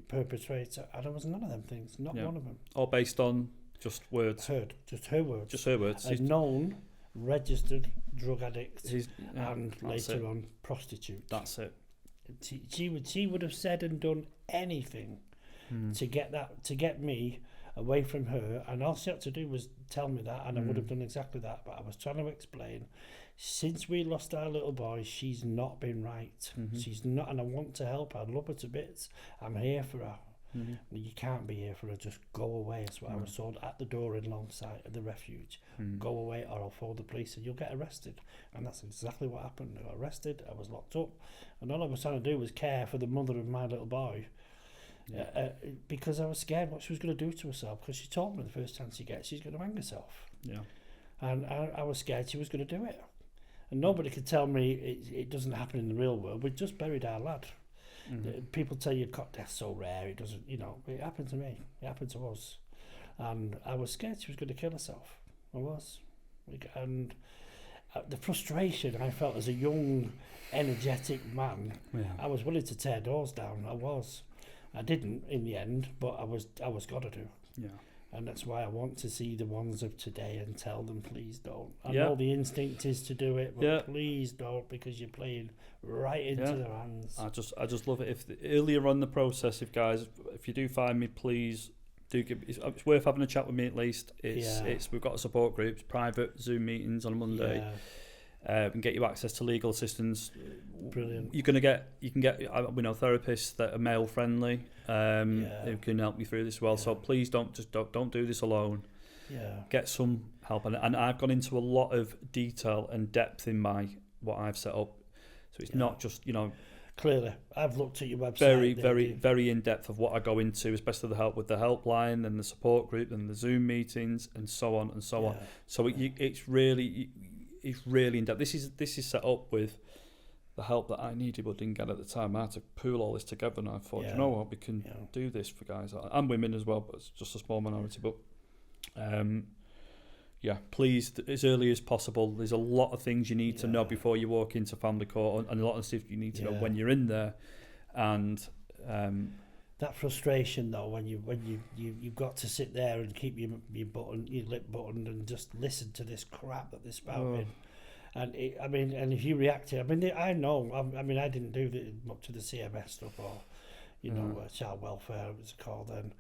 perpetrator, and I was none of them things, not one of them. All based on just words? Just her words. Just her words. A known, registered drug addict, and later on prostitute. That's it. She would have said and done anything to get me away from her, and all she had to do was tell me that, and I would have done exactly that. But I was trying to explain, since we lost our little boy, she's not been right. She's not, and I want to help her. I love her to bits. I'm here for her. Well, you can't be here for her. Just go away. That's what I was told at the door in Longside at the refuge. Go away, or I'll phone the police and you'll get arrested. And that's exactly what happened. I got arrested. I was locked up, and all I was trying to do was care for the mother of my little boy, because I was scared what she was going to do to herself. Because she told me the first chance she gets, she's going to hang herself. Yeah, and I was scared she was going to do it. And nobody could tell me it doesn't happen in the real world. We just buried our lad. People tell you cot death's so rare, it doesn't, it happened to me, it happened to us. And I was scared she was going to kill herself. I was. And the frustration I felt as a young, energetic man, I was willing to tear doors down. I didn't in the end, but I was got to do. Yeah. And that's why I want to see the ones of today and tell them, please don't. I know the instinct is to do it, but please don't, because you're playing right into their hands. I just love it. If earlier on the process, if you do find me, please do give. It's worth having a chat with me at least. We've got a support groups, private Zoom meetings on a Monday. And get you access to legal assistance. Brilliant. You can get we know therapists that are male friendly who can help you through this as well. So please don't do this alone. Get some help, and I've gone into a lot of detail and depth in what I've set up. So it's not just Clearly, I've looked at your website. Very in depth of what I go into, especially the help with the helpline and the support group and the Zoom meetings and so on and so on. So it's really in depth. This is set up with the help that I needed but didn't get at the time. I had to pool all this together, and I thought, you know what, we can do this for guys and women as well, but it's just a small minority. But please, as early as possible. There's a lot of things you need to know before you walk into family court, and a lot of stuff you need to know when you're in there. And that frustration though, when you've got to sit there and keep your lip buttoned and just listen to this crap that they're spouting. And and if you reacted, I know, I didn't do much to the CMS stuff or child welfare it was called then.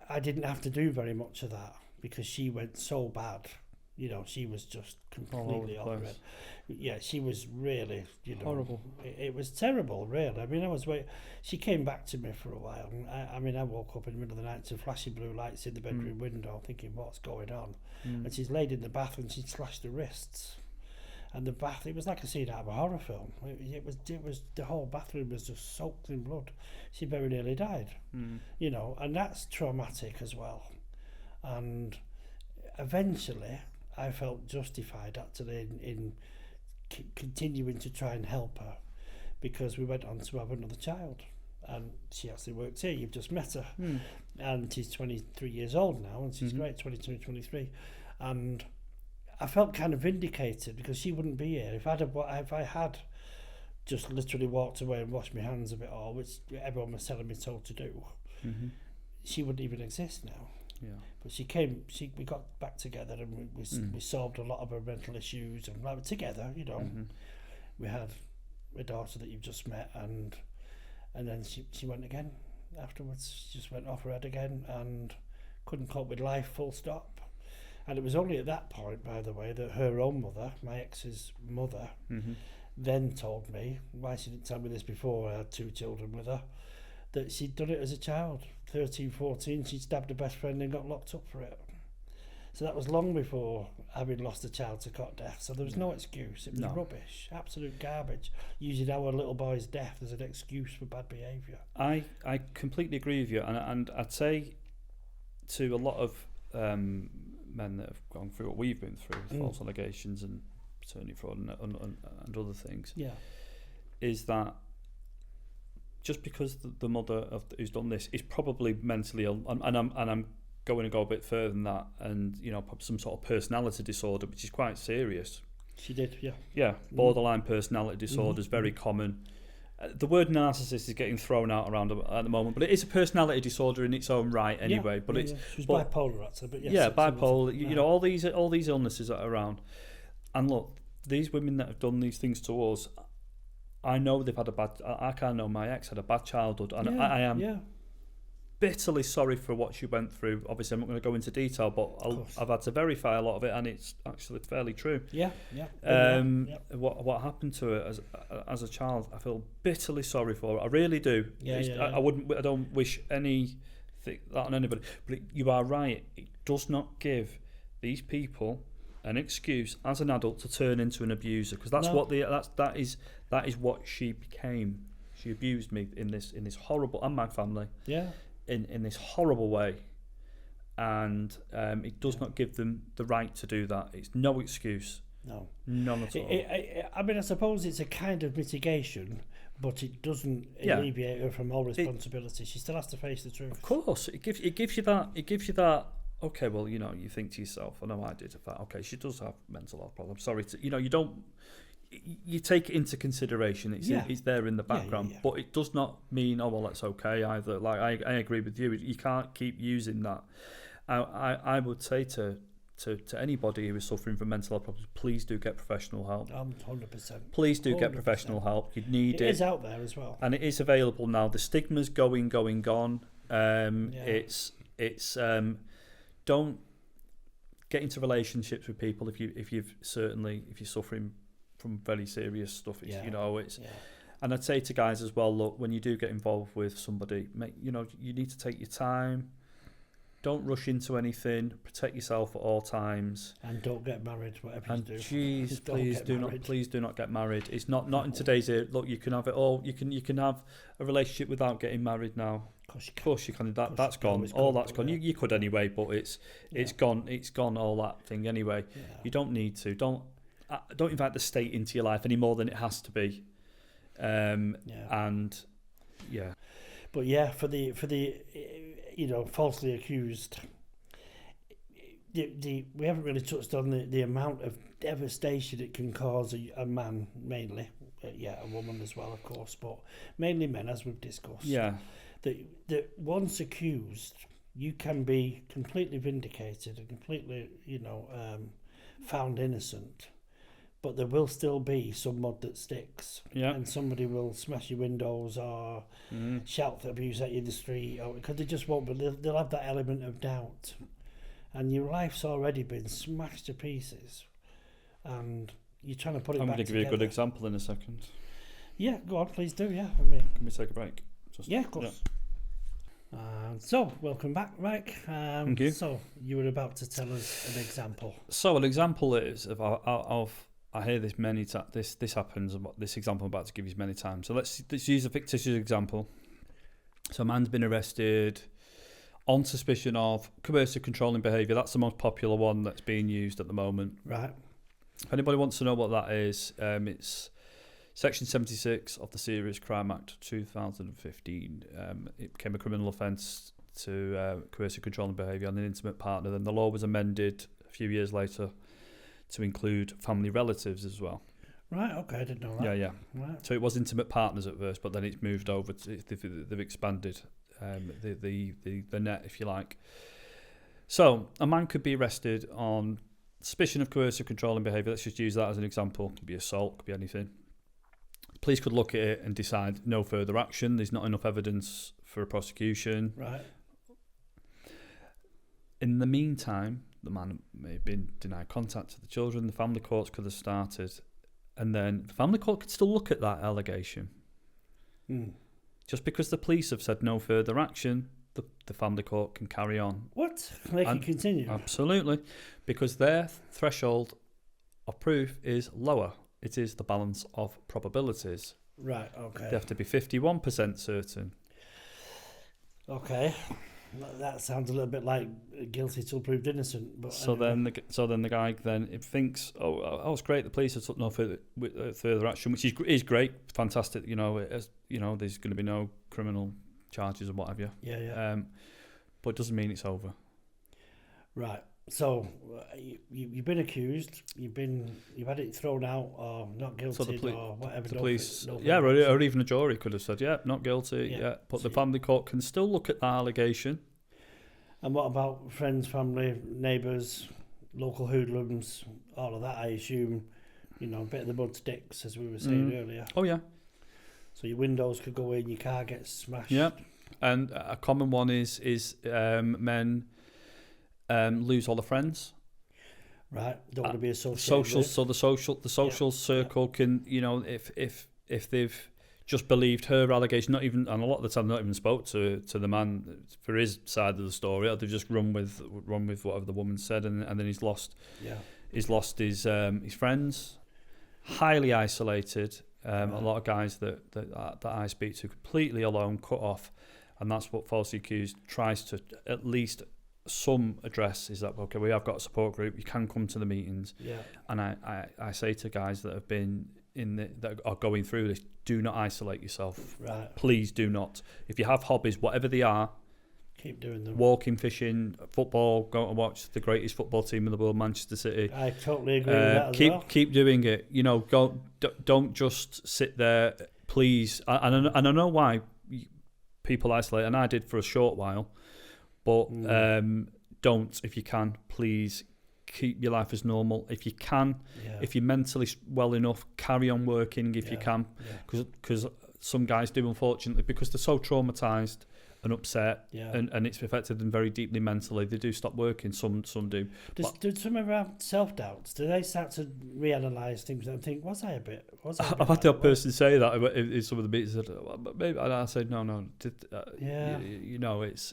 I didn't have to do very much of that because she went so bad. She was just completely off it. Yeah, she was really, horrible. It was terrible, really. She came back to me for a while. I woke up in the middle of the night to flashing blue lights in the bedroom window, thinking, what's going on? And she's laid in the bath and she'd slashed her wrists. And the bath, it was like a scene out of a horror film. It was the whole bathroom was just soaked in blood. She very nearly died, and that's traumatic as well. And eventually, I felt justified actually in continuing to try and help her, because we went on to have another child, and she actually works here. You've just met her, and she's 23 years old now, and she's great, 22, 23, and I felt kind of vindicated because she wouldn't be here if I had just literally walked away and washed my hands of it all, which everyone was telling me told to do. She wouldn't even exist now. Yeah. But we got back together, and we solved a lot of her mental issues, and together, we had a daughter that you've just met, and then she went again afterwards. She just went off her head again and couldn't cope with life, full stop. And it was only at that point, by the way, that her own mother, my ex's mother, then told me, why she didn't tell me this before, I had 2 children with her, that she'd done it as a child. 13, 14, she stabbed her best friend and got locked up for it. So that was long before having lost a child to cot death. So there was no excuse. It was rubbish, absolute garbage, using our little boy's death as an excuse for bad behaviour. I completely agree with you, and I'd say to a lot of men that have gone through what we've been through, false allegations and paternity fraud and other things, is that just because the mother who's done this is probably mentally ill, and I'm going to go a bit further than that, and some sort of personality disorder, which is quite serious. She did, borderline personality disorder is very common. The word narcissist is getting thrown out around at the moment, but it is a personality disorder in its own right anyway. She was bipolar actually, but bipolar. All these illnesses that are around. And look, these women that have done these things to us, I know they've had a bad. I kind of know my ex had a bad childhood, and I am bitterly sorry for what she went through. Obviously, I'm not going to go into detail, but I've had to verify a lot of it, and it's actually fairly true. What happened to her as a child, I feel bitterly sorry for her. I really do. I don't wish anything that on anybody. But you are right. It does not give these people an excuse as an adult to turn into an abuser, because that is what she became. She abused me in this horrible, and my family. In this horrible way, and it does not give them the right to do that. It's no excuse. No, none at all. I suppose it's a kind of mitigation, but it doesn't Yeah. alleviate her from all responsibility. She still has to face the truth. Of course, it gives you that. Okay, well, you think to yourself, I know I did. Okay, she does have mental health problems. Sorry, you don't. You take it into consideration. It's there in the background, but it does not mean, oh well, that's okay either. Like I agree with you. You can't keep using that. I would say to anybody who is suffering from mental health problems, please do get professional help. 100%. Please do get professional help. You need it. It is out there as well, and it is available now. The stigma's gone. It's don't get into relationships with people if you're suffering from very serious stuff. And I'd say to guys as well, look, when you do get involved with somebody, you need to take your time. Don't rush into anything. Protect yourself at all times. And don't get married, whatever you do. Jeez, please do not get married. It's not in today's era. Look, you can have it all. You can have a relationship without getting married now. Of course you can. That's gone. All that's gone. You could anyway, but it's gone. It's gone. All that thing anyway. Yeah. You don't need to. Don't invite the state into your life any more than it has to be. And yeah. But yeah, for the falsely accused, we haven't really touched on the amount of devastation it can cause a man mainly, a woman as well, of course, but mainly men, as we've discussed. Yeah. That once accused, you can be completely vindicated and completely, found innocent, but there will still be some mud that sticks. Yeah. And somebody will smash your windows or shout abuse at you in the street, or because they just won't. But they'll have that element of doubt, and your life's already been smashed to pieces, and you're trying to put it back together. I'm going to give you a good example in a second. Yeah, go on, please do. Yeah, Can we take a break? Of course. Yeah. So, welcome back, Mike. Thank you. So, you were about to tell us an example. So, an example is of I hear this many times. This happens. This example I'm about to give you many times. So let's use a fictitious example. So a man's been arrested on suspicion of coercive controlling behaviour. That's the most popular one that's being used at the moment. Right. If anybody wants to know what that is, it's Section 76 of the Serious Crime Act 2015. It became a criminal offence to coercive controlling behaviour on an intimate partner. Then the law was amended a few years later to include family relatives as well. Right, okay, I didn't know that. Yeah. Right. So it was intimate partners at first, but then it's moved over they've expanded the net, if you like. So a man could be arrested on suspicion of coercive controlling behaviour. Let's just use that as an example. It could be assault, could be anything. Police could look at it and decide no further action. There's not enough evidence for a prosecution. Right. In the meantime, the man may have been denied contact to the children. The family courts could have started, and then the family court could still look at that allegation. Just because the police have said no further action, the family court can carry on. What? They can continue? Absolutely, because their threshold of proof is lower. It is the balance of probabilities. Right, okay. They have to be 51% certain. Okay. That sounds a little bit like guilty till proved innocent. But so anyway. then the guy then thinks, oh, it's great. The police have took no further action, which is great, fantastic. There's going to be no criminal charges or whatever. Yeah. But it doesn't mean it's over. Right. So you've been accused. You've had it thrown out or not guilty or whatever. The police, or even a jury could have said, not guilty. Yeah, but the family court can still look at the allegation. And what about friends, family, neighbours, local hoodlums, all of that? I assume, a bit of the mud sticks, as we were saying earlier. Oh yeah. So your windows could go in, your car gets smashed. Yeah, and a common one is men. Lose all the friends. Right, don't want to be associated. So the social circle can, if they've just believed her allegation, not even, and a lot of the time not even spoke to the man for his side of the story, or they've just run with whatever the woman said, and then he's lost his friends, highly isolated. A lot of guys that I speak to completely alone, cut off, and that's what falsely accused tries to at least. Some address is that, okay, we have got a support group, you can come to the meetings. Yeah. And I say to guys that have been that are going through this, do not isolate yourself. Right. Please do not. If you have hobbies, whatever they are, keep doing them. Walking, fishing, football, go and watch the greatest football team in the world, Manchester City. I totally agree with that as well. Keep doing it. You know, don't just sit there. Please, and I know why people isolate, and I did for a short while, but don't, if you can, please keep your life as normal. If you can, if you're mentally well enough, carry on working if you can, because some guys do, unfortunately, because they're so traumatised and upset, and it's affected them very deeply mentally. They do stop working. Some do. Do some ever have self-doubts? Do they start to reanalyse things and think, was I a bit? I've had that person say that in some of the meetings. Maybe, and I said, no. You know, it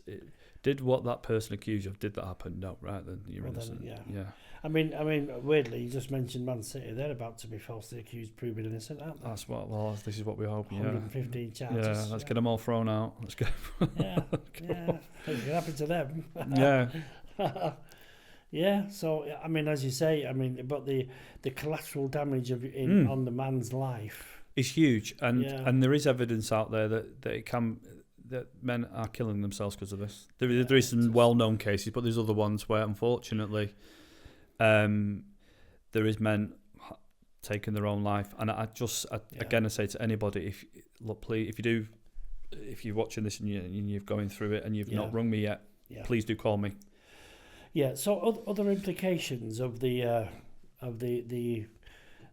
did what that person accused you of. Did that happen? No, right then you're innocent. Yeah. I mean, weirdly, you just mentioned Man City. They're about to be falsely accused, proven innocent, aren't they? This is what we hope. 115 charges. Yeah, let's get them all thrown out. Let's get. Things can happen to them. Yeah. Yeah. So I mean, as you say, but the collateral damage on the man's life is huge, and there is evidence out there that men are killing themselves because of this. There is some well-known cases, but there's other ones where, unfortunately, there is men taking their own life. And again, I say to anybody, please, if you're watching this and you're going through it and you've not rung me yet, please do call me. Yeah. So other implications of the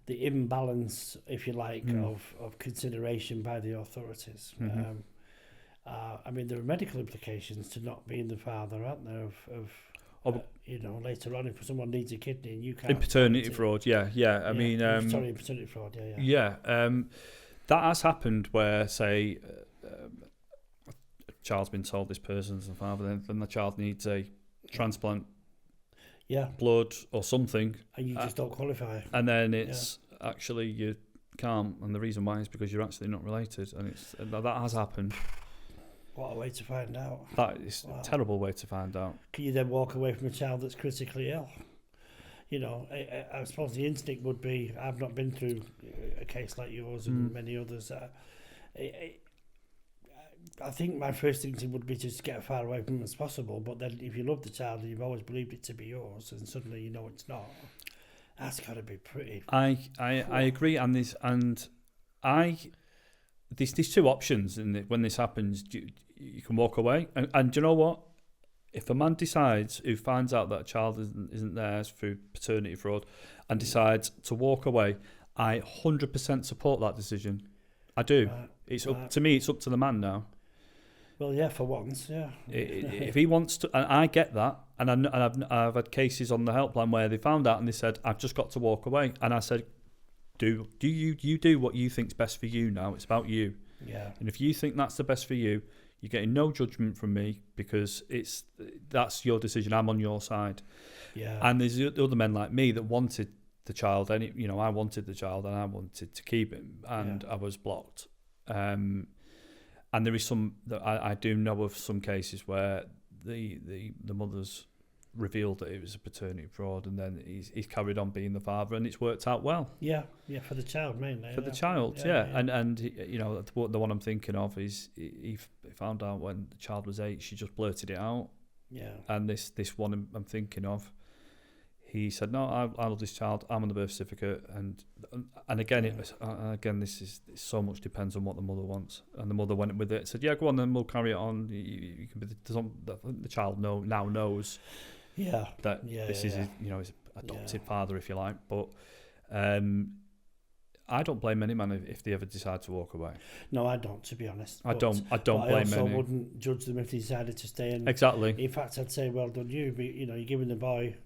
imbalance, if you like, of consideration by the authorities. There are medical implications to not being the father, aren't there? Later on, if someone needs a kidney and you can't. In paternity fraud, paternity fraud, that has happened where, say, a child's been told this person's the father, then the child needs a transplant, blood or something, and you just don't qualify. And then it's actually you can't, and the reason why is because you're actually not related, and that has happened. What a way to find out. That is a terrible way to find out. Can you then walk away from a child that's critically ill? You know, I suppose the instinct would be, I've not been through a case like yours and many others. I think my first instinct would be just get as far away from them as possible. But then if you love the child and you've always believed it to be yours and suddenly you know it's not, that's got to be pretty... I agree, there's two options when this happens. You can walk away, and do you know what? If a man decides, who finds out that a child isn't theirs through paternity fraud, and decides to walk away, I 100% support that decision. I do. Up to me. It's up to the man now. Well, yeah, for once, yeah. If he wants to, and I get that, and I've had cases on the helpline where they found out and they said, "I've just got to walk away," and I said, "Do you do what you think's best for you now? It's about you." Yeah. And if you think that's the best for you, you're getting no judgment from me because that's your decision. I'm on your side. Yeah. And there's other men like me that wanted the child, and I wanted the child and I wanted to keep him, and I was blocked. And there is some that I do know of some cases where the mother's revealed that it was a paternity fraud, and then he's carried on being the father, and it's worked out well. Yeah, for the child mainly. For the child, and the one I'm thinking of is he found out when the child was 8. She just blurted it out. Yeah. And this one I'm thinking of, he said, "No, I love this child. I'm on the birth certificate." And again, this so much depends on what the mother wants. And the mother went with it. Said, "Yeah, go on, then we'll carry it on. You can be the child now knows." Yeah. This is his adopted father, if you like. But I don't blame any man if they ever decide to walk away. No, I don't, to be honest. I don't blame any. I also wouldn't judge them if they decided to stay in. Exactly. In fact, I'd say, well done you. But, you're giving the boy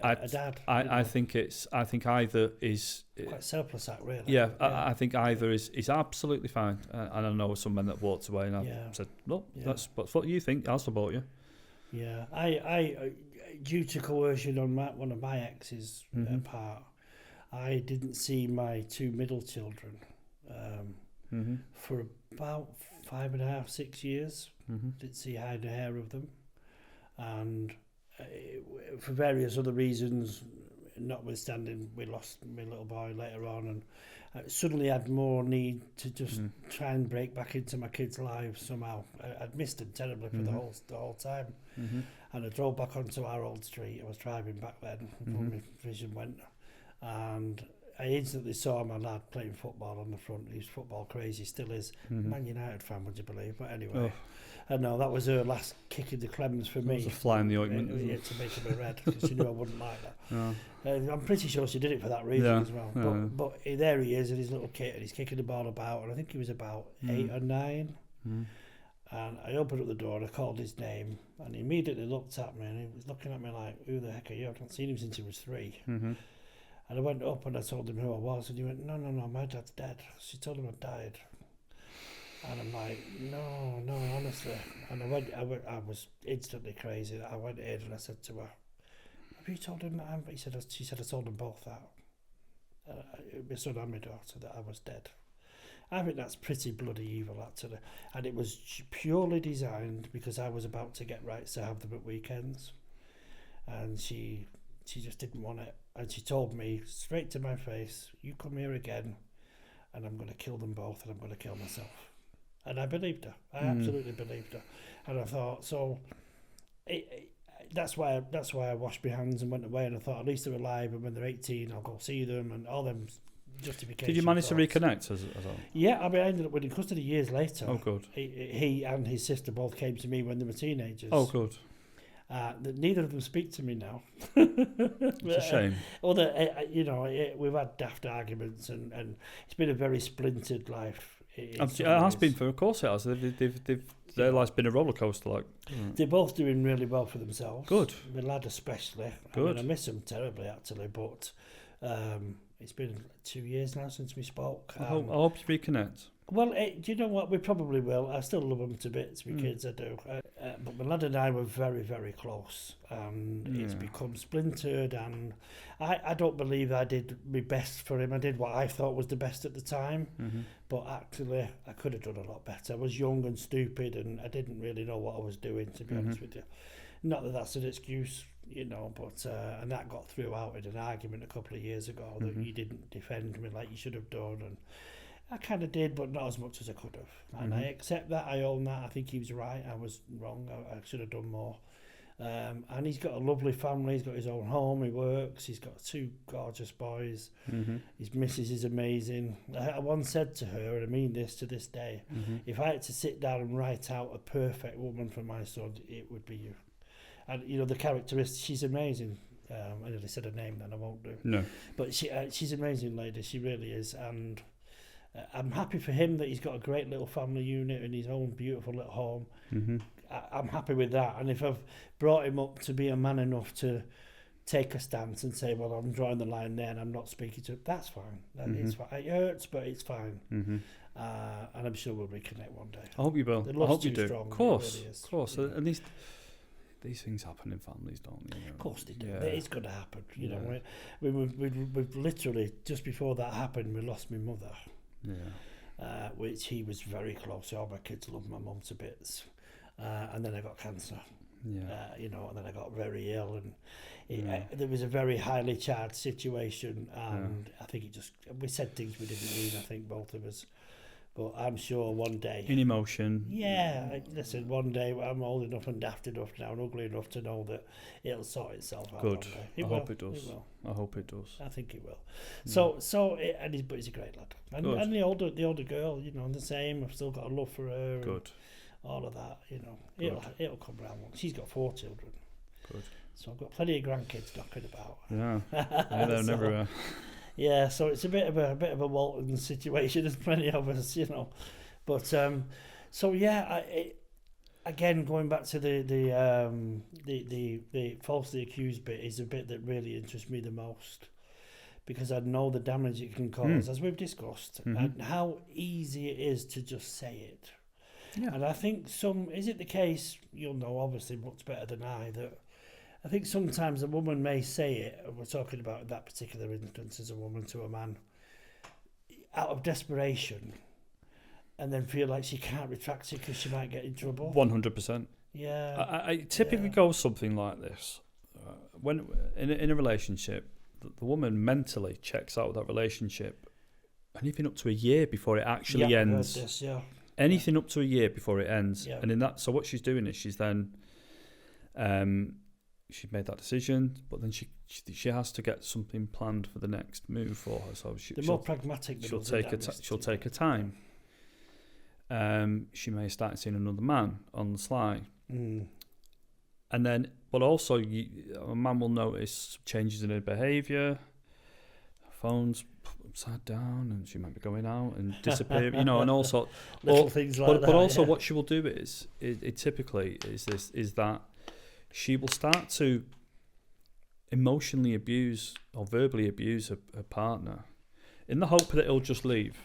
a dad. I think either is quite selfless act, really. Yeah, I think either is absolutely fine. And I know some men that walked away, and I said, "Look, that's what you think. I'll support you." Yeah, I due to coercion on one of my ex's part, I didn't see my 2 middle children for about 5.5, 6 years. Didn't see hide or hair of them, and for various other reasons, notwithstanding we lost my little boy later on, and I suddenly had more need to just try and break back into my kids' lives somehow. I'd missed them terribly for the whole time. And I drove back onto our old street. I was driving back then before my vision went, and I instantly saw my lad playing football on the front. He was football crazy, still is. Man United fan, would you believe? But anyway, I know that was her last kick in the clems for me. It was a fly in the ointment. To make him a red, because she knew I wouldn't like that. I'm pretty sure she did it for that reason as well. But there he is in his little kit, and he's kicking the ball about, and I think he was about 8 or 9. And I opened up the door and I called his name, and he immediately looked at me, and he was looking at me like, who the heck are you? I've not seen him since he was 3. And I went up and I told him who I was, and he went, no, my dad's dead. She told him I died. And I'm like, no, honestly. And I was instantly crazy. I went in and I said to her, have you told him that? She said, I told them both that. My son and my daughter, that I was dead. I think that's pretty bloody evil, actually. And it was purely designed because I was about to get rights to have them at weekends. And she just didn't want it. And she told me straight to my face, you come here again and I'm going to kill them both and I'm going to kill myself. And I believed her. I absolutely believed her. And I thought, so that's why I washed my hands and went away, and I thought, at least they're alive, and when they're 18 I'll go see them, and all them justifications. Did you manage to reconnect as well? Yeah, I mean, I ended up winning custody years later. Oh, good. He and his sister both came to me when they were teenagers. Oh, good. Neither of them speak to me now. It's a shame. We've had daft arguments, and it's been a very splintered life. It has been, of course it has. Their life's been a roller coaster. Like they're both doing really well for themselves. Good. My lad especially. Good. I miss him terribly, actually, but it's been 2 years now since we spoke. I hope you reconnect. Well, do you know what? We probably will. I still love them to bits, my kids, I do. But my lad and I were very, very close. And it's become splintered. And I don't believe I did my best for him. I did what I thought was the best at the time. But actually, I could have done a lot better. I was young and stupid, and I didn't really know what I was doing, to be honest with you. Not that that's an excuse, but and that got through out in an argument a couple of years ago that you didn't defend me like you should have done. And I kind of did, but not as much as I could have. And I accept that. I own that. I think he was right. I was wrong. I should have done more. And he's got a lovely family. He's got his own home. He works. He's got 2 gorgeous boys. His missus is amazing. I once said to her, and I mean this to this day, if I had to sit down and write out a perfect woman for my son, it would be you. And, the characteristics, she's amazing. I nearly said her name then, I won't do. No. But she's an amazing lady. She really is. And I'm happy for him that he's got a great little family unit and his own beautiful little home. I'm happy with that. And if I've brought him up to be a man enough to take a stance and say, well, I'm drawing the line there and I'm not speaking to him, that's fine. It's fine. It hurts, but it's fine. And I'm sure we'll reconnect one day. I hope you will. I hope you do. Strong, of course. Really is. Of course. And these things happen in families, don't they? Of course they do. Yeah. It's going to happen. We've literally, just before that happened, we lost my mother. Which he was very close to. All my kids loved my mum to bits. And then I got cancer. And then I got very ill, and there was a very highly charged situation, and I think we said things we didn't mean, I think, both of us. But I'm sure one day... In emotion. Yeah, listen, one day I'm old enough and daft enough now and ugly enough to know that it'll sort itself out. Good. I hope it does. I hope it does. I think it will. But he's a great lad. And the older girl, the same. I've still got a love for her. Good. All of that, it'll come round. She's got 4 children. Good. So I've got plenty of grandkids knocking about. Yeah, they're never... Yeah, so it's a bit of a Walton situation. There's plenty of us, But again, going back to the falsely accused bit is a bit that really interests me the most, because I know the damage it can cause, as we've discussed, and how easy it is to just say it. Yeah. And I think is it the case? You'll know obviously much better than I that. I think sometimes a woman may say it, and we're talking about that particular instance as a woman to a man, out of desperation, and then feel like she can't retract it because she might get in trouble. 100%. Yeah. I typically go something like this. When in a relationship, the woman mentally checks out of that relationship, and even up to a year before it actually ends. This, Anything up to a year before it ends. Yeah. And in that, so what she's doing is she's then, she's made that decision, but then she has to get something planned for the next move for her. So she'll more pragmatic. She'll take her time. She may start seeing another man on the sly. And then, but also, a man will notice changes in her behaviour. Her phone's upside down, and she might be going out and disappear, and also little things like that. But also, what she will do is typically is that she will start to emotionally abuse or verbally abuse her partner, in the hope that he'll just leave.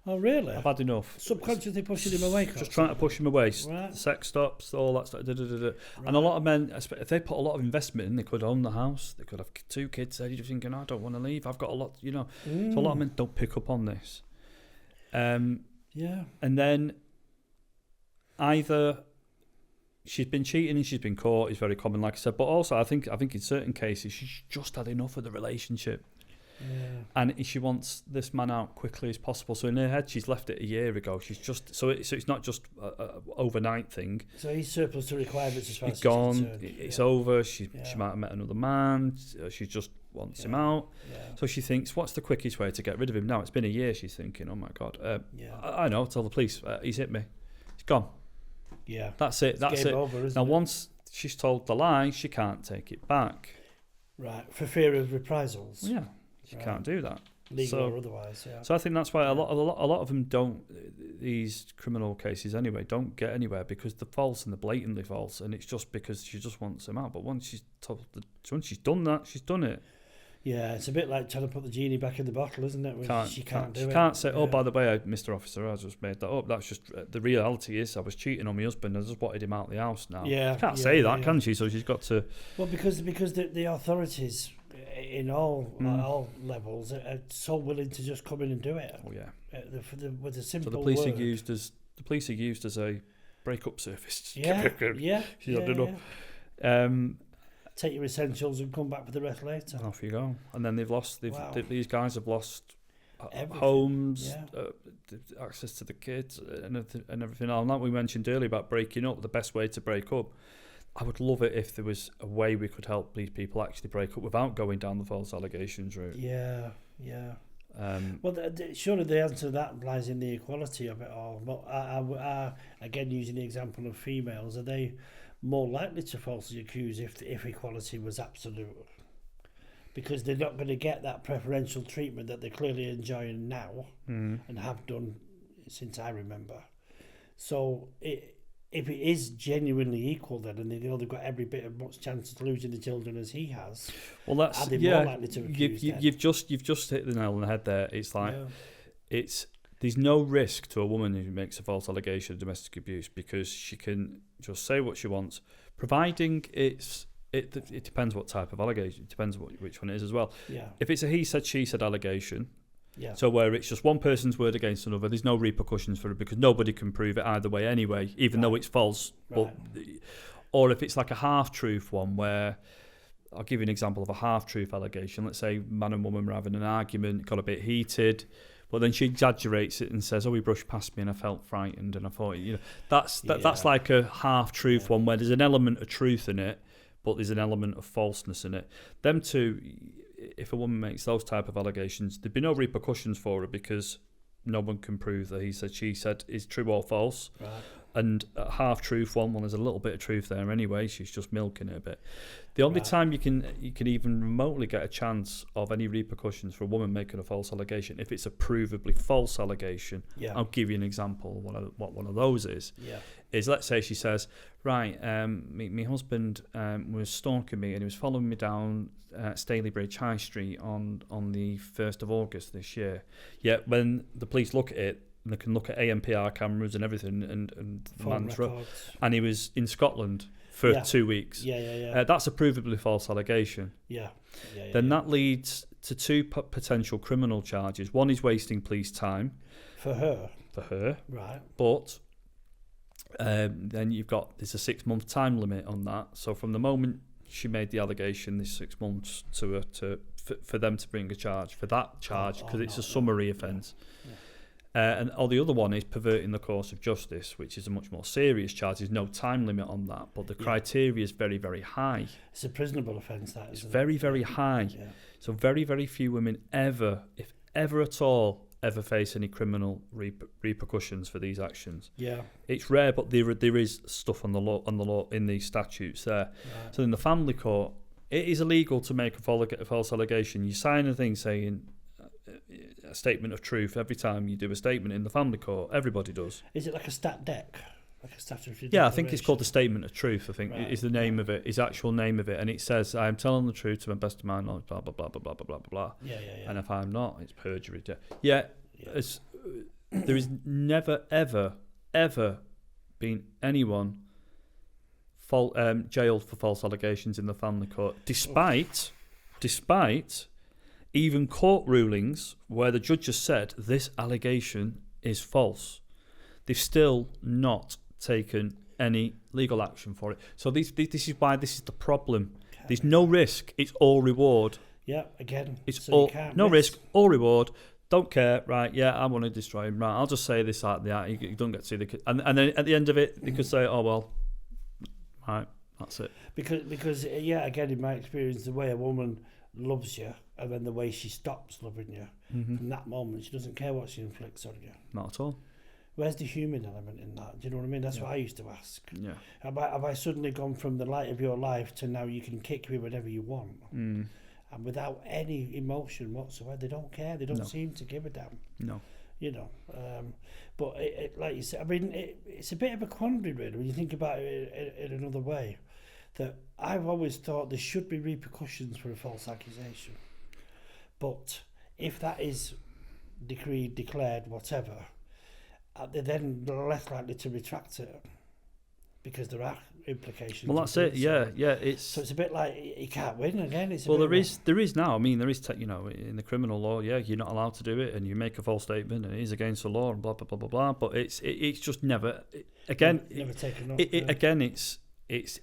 Oh, really? I've had enough. Subconsciously pushing him away. Just trying to push him away. Right. Sex stops, all that stuff. Right. And a lot of men, if they put a lot of investment in, they could own the house. They could have 2 kids. They're just thinking, I don't want to leave. I've got a lot, So a lot of men don't pick up on this. Yeah. And then either she's been cheating and she's been caught is very common, like I said. But also, I think in certain cases, she's just had enough of the relationship. Yeah. And she wants this man out quickly as possible. So in her head, she's left it a year ago. She's just so it's not just a overnight thing. So he's surplus to requirements as far as he's gone. Concerned. It's over. She might have met another man. She just wants him out. Yeah. So she thinks, what's the quickest way to get rid of him? Now it's been a year. She's thinking, oh my God. I know. Tell the police. He's hit me. He's gone. Yeah. That's it. That's it. Over, now once she's told the lie, she can't take it back. Right. For fear of reprisals. Yeah. You can't do that, legal or otherwise. Yeah. So I think that's why a lot of them don't. These criminal cases anyway don't get anywhere because they're false and they're blatantly false, and it's just because she just wants them out. But once she's done that, she's done it. Yeah, it's a bit like trying to put the genie back in the bottle, isn't it? She can't do it. She can't say, "Oh, by the way, Mr. Officer, I just made that up." That's just the reality is I was cheating on my husband. I just wanted him out of the house now. Yeah, she can't say that, can she? So she's got to. Well, because the authorities in all levels are so willing to just come in and do it. Oh yeah. With a simple So the police word. are used as a break-up service. Yeah. Take your essentials and come back for the rest later. And off you go. And then these guys have lost everything. Homes, access to the kids, and everything. And like we mentioned earlier about breaking up, the best way to break up. I would love it if there was a way we could help these people actually break up without going down the false allegations route. Yeah. Well, surely the answer to that lies in the equality of it all. But again, using the example of females, are they more likely to falsely accuse if equality was absolute? Because they're not going to get that preferential treatment that they're clearly enjoying now and have done since I remember. So if it is genuinely equal then, and they've got every bit of much chance of losing the children as he has, well, that's are they more likely to accuse you've just hit the nail on the head there. It's like there's no risk to a woman who makes a false allegation of domestic abuse because she can just say what she wants, providing it depends what type of allegation. It depends which one it is as well. Yeah. If it's a he said she said allegation. Yeah. So where it's just one person's word against another, there's no repercussions for it because nobody can prove it either way anyway, even though it's false. Right. Or if it's like a half-truth one where, I'll give you an example of a half-truth allegation. Let's say man and woman were having an argument, got a bit heated, but then she exaggerates it and says, "Oh, he brushed past me and I felt frightened and I thought," that's like a half-truth one where there's an element of truth in it, but there's an element of falseness in it. Them two. If a woman makes those type of allegations, there'd be no repercussions for her because no one can prove that he said, she said is true or false. Right. And a half-truth one, well, there's a little bit of truth there anyway. She's just milking it a bit. The only time you can even remotely get a chance of any repercussions for a woman making a false allegation, if it's a provably false allegation. Yeah. I'll give you an example of what one of those is. Yeah. Is let's say she says, right, my husband was stalking me and he was following me down Staley Bridge High Street on the 1st of August this year. Yet when the police look at it, they can look at ANPR cameras and everything and the man's and he was in Scotland for 2 weeks. That's a provably false allegation. Then that leads to 2 potential criminal charges. One is wasting police time. For her. Right. But then there's a 6-month time limit on that. So from the moment she made the allegation, there's 6 months to for them to bring a charge for that charge because it's a summary offence. Yeah. And the other one is perverting the course of justice, which is a much more serious charge. There's no time limit on that, but the criteria is very, very high. It's a prisonable offence, that is. It's very, very high. Yeah. So very, very few women ever, if ever at all, ever face any criminal repercussions for these actions. Yeah. It's rare, but there is stuff on the law in these statutes there. Right. So in the family court, it is illegal to make a false allegation. You sign a thing saying a statement of truth every time you do a statement in the family court. Everybody does. Is it like a stat dec? Like a statutory Yeah, I think it's called the statement of truth. I think right. is the name of it, is actual name of it, and it says, "I am telling the truth to the best of my knowledge." Blah blah blah blah blah blah blah blah. Yeah. And if I'm not, it's perjury. Yeah. There is never ever been anyone jailed for false allegations in the family court, despite even court rulings where the judge has said this allegation is false. They've still not taken any legal action for it. So this is why this is the problem. There's no risk, it's all reward. Yeah, again, it's so all no risk, all reward. Don't care, right? Yeah, I want to destroy him. Right, I'll just say this, that, that. You don't get to see the kid, and then at the end of it, they could say, "Oh well, right, that's it." Because again, in my experience, the way a woman loves you, and then the way she stops loving you, from that moment, she doesn't care what she inflicts on you. Not at all. Where's the human element in that? Do you know what I mean? That's what I used to ask. Yeah. Have I suddenly gone from the light of your life to now you can kick me whenever you want? And without any emotion whatsoever. They don't care. They don't seem to give a damn. No. You know. But it, like you said, I mean, it's a bit of a quandary, really, when you think about it in another way. That I've always thought there should be repercussions for a false accusation. But if that is decreed, declared, whatever, they're then less likely to retract it because there are implications. Well, that's it. Yeah. So it's a bit like you can't win again. There is now. I mean, there is. In the criminal law, you're not allowed to do it, and you make a false statement, and it is against the law, and blah blah blah blah blah. But it's just never. Never taken off. Again, it's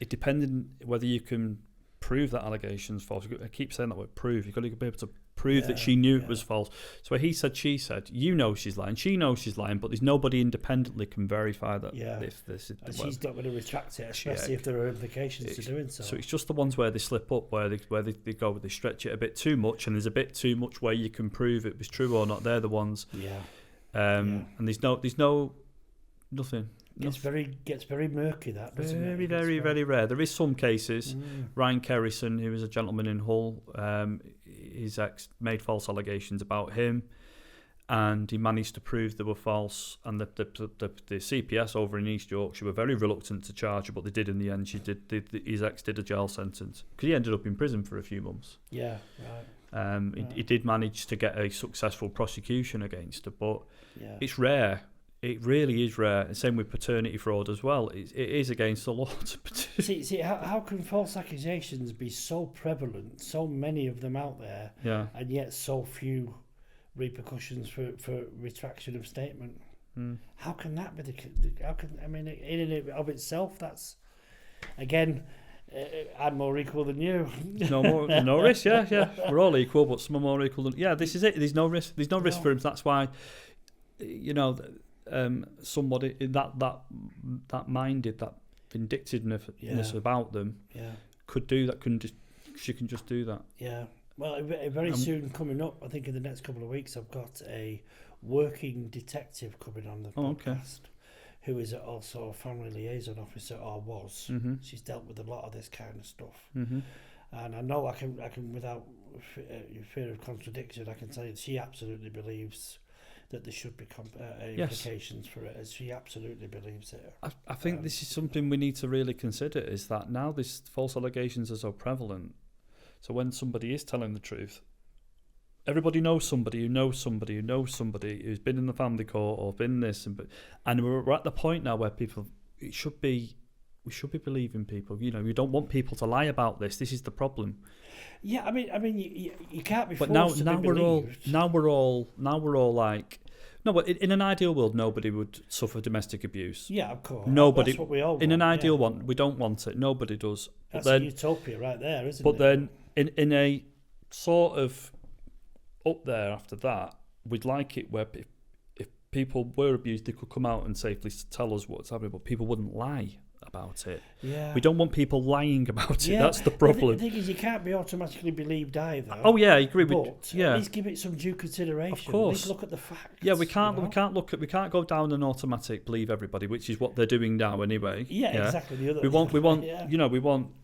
dependent whether you can prove that allegation's false. I keep saying that word prove. You've got to be able to prove that she knew it was false. So he said, she said, you know she's lying. She knows she's lying, but there's nobody independently can verify that. If this is she's not going to retract it, especially if there are implications to doing so. So it's just the ones where they slip up, where they go, they stretch it a bit too much, and there's a bit too much where you can prove it was true or not. They're the ones. And there's nothing. Gets very murky, that, doesn't it? Very rare. There is some cases. Ryan Kerrison, who was a gentleman in Hull, his ex made false allegations about him, and he managed to prove they were false. And the CPS over in East Yorkshire were very reluctant to charge her, but they did in the end. His ex did a jail sentence because he ended up in prison for a few months. Yeah, right. He did manage to get a successful prosecution against her, but it's rare. It really is rare. And same with paternity fraud as well. It is against the law. See, how can false accusations be so prevalent, so many of them out there, and yet so few repercussions for retraction of statement? How can that be in and of itself, that's, again, I'm more equal than you. No risk, yeah. We're all equal, but some are more equal than... this is it. There's no risk. There's no risk for him. That's why, somebody that minded, that vindictiveness about them could do that. She can just do that. Yeah. Well, very soon coming up, I think in the next couple of weeks, I've got a working detective coming on the podcast, who is also a family liaison officer, or was. She's dealt with a lot of this kind of stuff, and I know I can without fear of contradiction, I can say she absolutely believes that there should be implications for it, as she absolutely believes it. I think this is something we need to really consider, is that now these false allegations are so prevalent. So when somebody is telling the truth, everybody knows somebody who knows somebody who knows somebody who's been in the family court or been this, and we're at the point now where we should be believing people. We don't want people to lie about this. This is the problem. Yeah, I mean, you can't be forced to be believed. Now we're all like, no, but in an ideal world, nobody would suffer domestic abuse. Yeah, of course. Nobody. That's what we all want. In an ideal one, we don't want it. Nobody does. That's a utopia right there, isn't it? But then, in a sort of up there after that. We'd like it where if people were abused, they could come out and safely tell us what's happening, but people wouldn't lie about it. Yeah. We don't want people lying about it. Yeah. That's the problem. The thing is, you can't be automatically believed either. Oh yeah, I agree. But at least give it some due consideration. Of course. At least look at the facts. Yeah, we can't go down an automatic believe everybody, which is what they're doing now anyway. Yeah. Exactly. The other we want yeah.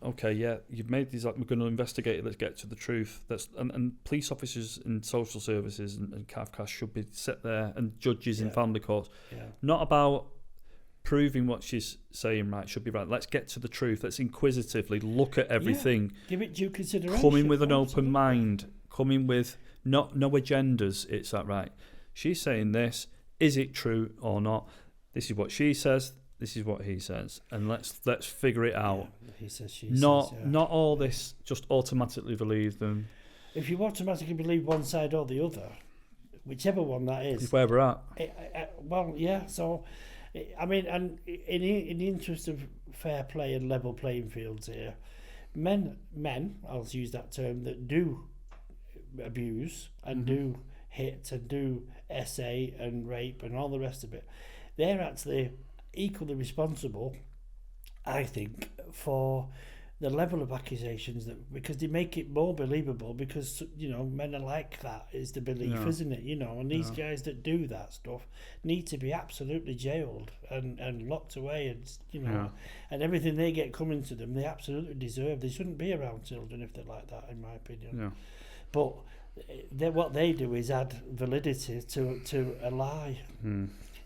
Okay, yeah, you've made these, like, we're going to investigate it, let's get to the truth. And police officers and social services and CAFCAS should be set there, and judges in family courts. Yeah. Not about proving what she's saying should be right. Let's get to the truth. Let's inquisitively look at everything. Yeah. Give it due consideration. Come in with an open mind. Come in with no agendas. It's that right. She's saying this. Is it true or not? This is what she says. This is what he says, and let's figure it out. Yeah, he says, she not says, yeah. Not all this just automatically believe them. If you automatically believe one side or the other, whichever one that is Where we're at. Well, yeah. So, I mean, and in the interest of fair play and level playing fields here, men, I'll use that term, that do abuse and do hit and do SA and rape and all the rest of it, they're actually equally responsible, I think, for the level of accusations, that because they make it more believable, because men are like that, is the belief, isn't it? And these guys that do that stuff need to be absolutely jailed and locked away, and and everything they get coming to them, they absolutely deserve. They shouldn't be around children if they're like that, in my opinion. But what they do is add validity to a lie.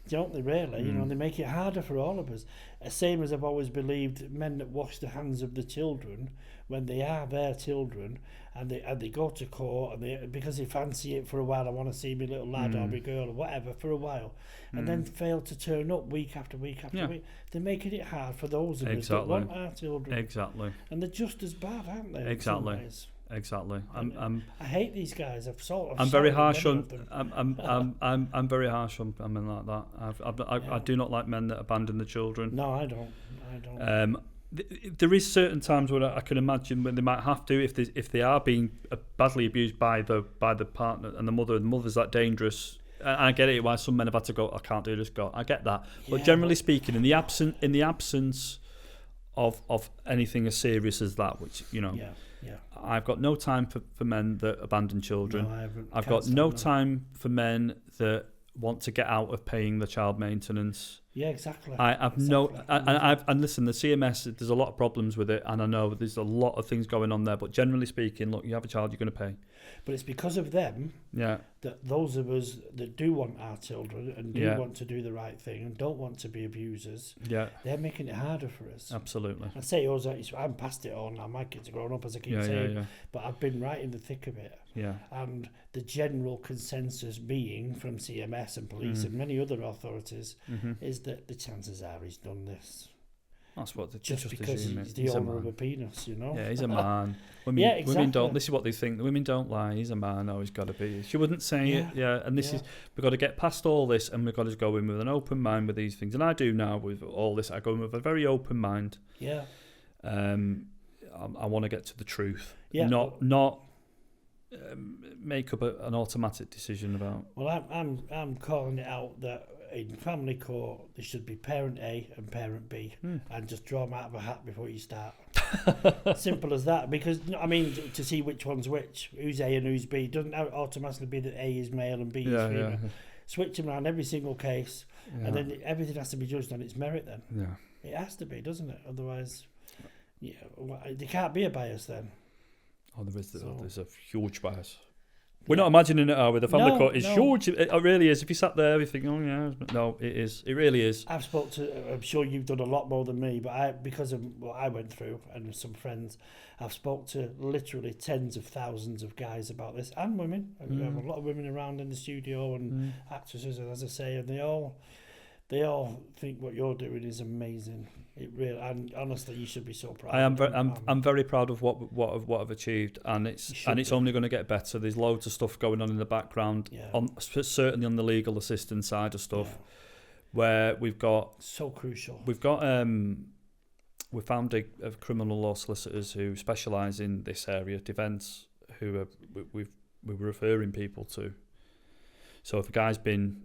Don't they really? They make it harder for all of us. Same as I've always believed, men that wash the hands of the children when they are their children, and they go to court, and because they fancy it for a while, I want to see my little lad or my girl or whatever for a while, and then fail to turn up week after week after week. They're making it hard for those of us that want our children. Exactly. And they're just as bad, aren't they? Exactly. I hate these guys. I'm very harsh on. I'm very harsh on men like that. I do not like men that abandon the children. No, I don't. There is certain times where I can imagine when they might have to, if they are being badly abused by the partner and the mother. And the mother's that dangerous. I get it. Why some men have had to go. I can't do this. Go. I get that. But generally speaking, in the absence of anything as serious as that, which I've got no time for men that abandon children. No, I haven't. I've got no time for men that want to get out of paying the child maintenance. Yeah, exactly. And listen, the CMS, there's a lot of problems with it, and I know there's a lot of things going on there, but generally speaking, look, you have a child, you're going to pay. But it's because of them that those of us that do want our children and do want to do the right thing and don't want to be abusers, they're making it harder for us. Absolutely. I say I'm past it all now. My kids are grown up, as I keep saying, but I've been right in the thick of it. Yeah. And the general consensus being from CMS and police and many other authorities is that the chances are he's done this. That's what just because he's the owner of a penis, Yeah, he's a man. Women don't. This is what they think. The women don't lie. He's a man. Oh, he's got to be. She wouldn't say it. Yeah, and this is, we've got to get past all this, and we've got to go in with an open mind with these things. And I do now with all this. I go in with a very open mind. Yeah. I want to get to the truth. Yeah. Not make up an automatic decision about. Well, I'm calling it out that in family court there should be parent A and parent B, and just draw them out of a hat before you start. Simple as that. Because to see which one's which, who's A and who's B, doesn't automatically be that A is male and B is female. Yeah. Switch them around every single case, and then everything has to be judged on its merit. Then it has to be, doesn't it? Otherwise, there can't be a bias then. Oh, there's a huge bias. We're not imagining it, are we? The family court is huge. It really is. If you sat there, you think, oh yeah, no, it is. It really is. I'm sure you've done a lot more than me, but because of what I went through and some friends, I've spoke to literally tens of thousands of guys about this, and women. We have a lot of women around in the studio and actresses, as I say, and they all think what you're doing is amazing. It really, and honestly, you should be so proud. I'm very proud of what I've achieved, and it's only going to get better. There's loads of stuff going on in the background, certainly on the legal assistance side of stuff, where we've got so crucial. We've got we found a criminal law solicitors who specialise in this area, defence, who are we're referring people to. So if a guy's been,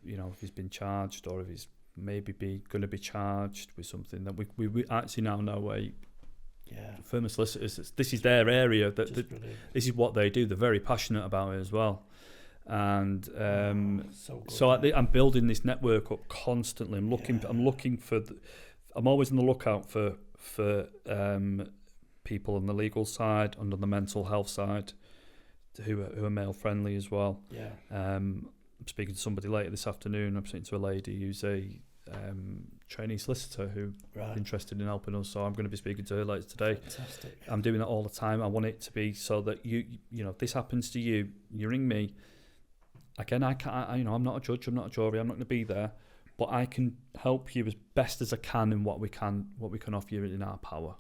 if he's been charged, or if he's maybe going to be charged with something, that we actually now know where. Firm of solicitors, this is their area. This is what they do. They're very passionate about it as well. And I'm building this network up constantly. I'm looking for. I'm always on the lookout for people on the legal side and on the mental health side who are male friendly as well. I'm speaking to somebody later this afternoon. I'm speaking to a lady who's a trainee solicitor who is interested in helping us, so I'm going to be speaking to her later today. Fantastic. I'm doing that all the time. I want it to be so that you if this happens to you, you ring me. Again, I'm not a judge, I'm not a jury, I'm not going to be there, but I can help you as best as I can in what we can offer you in our power.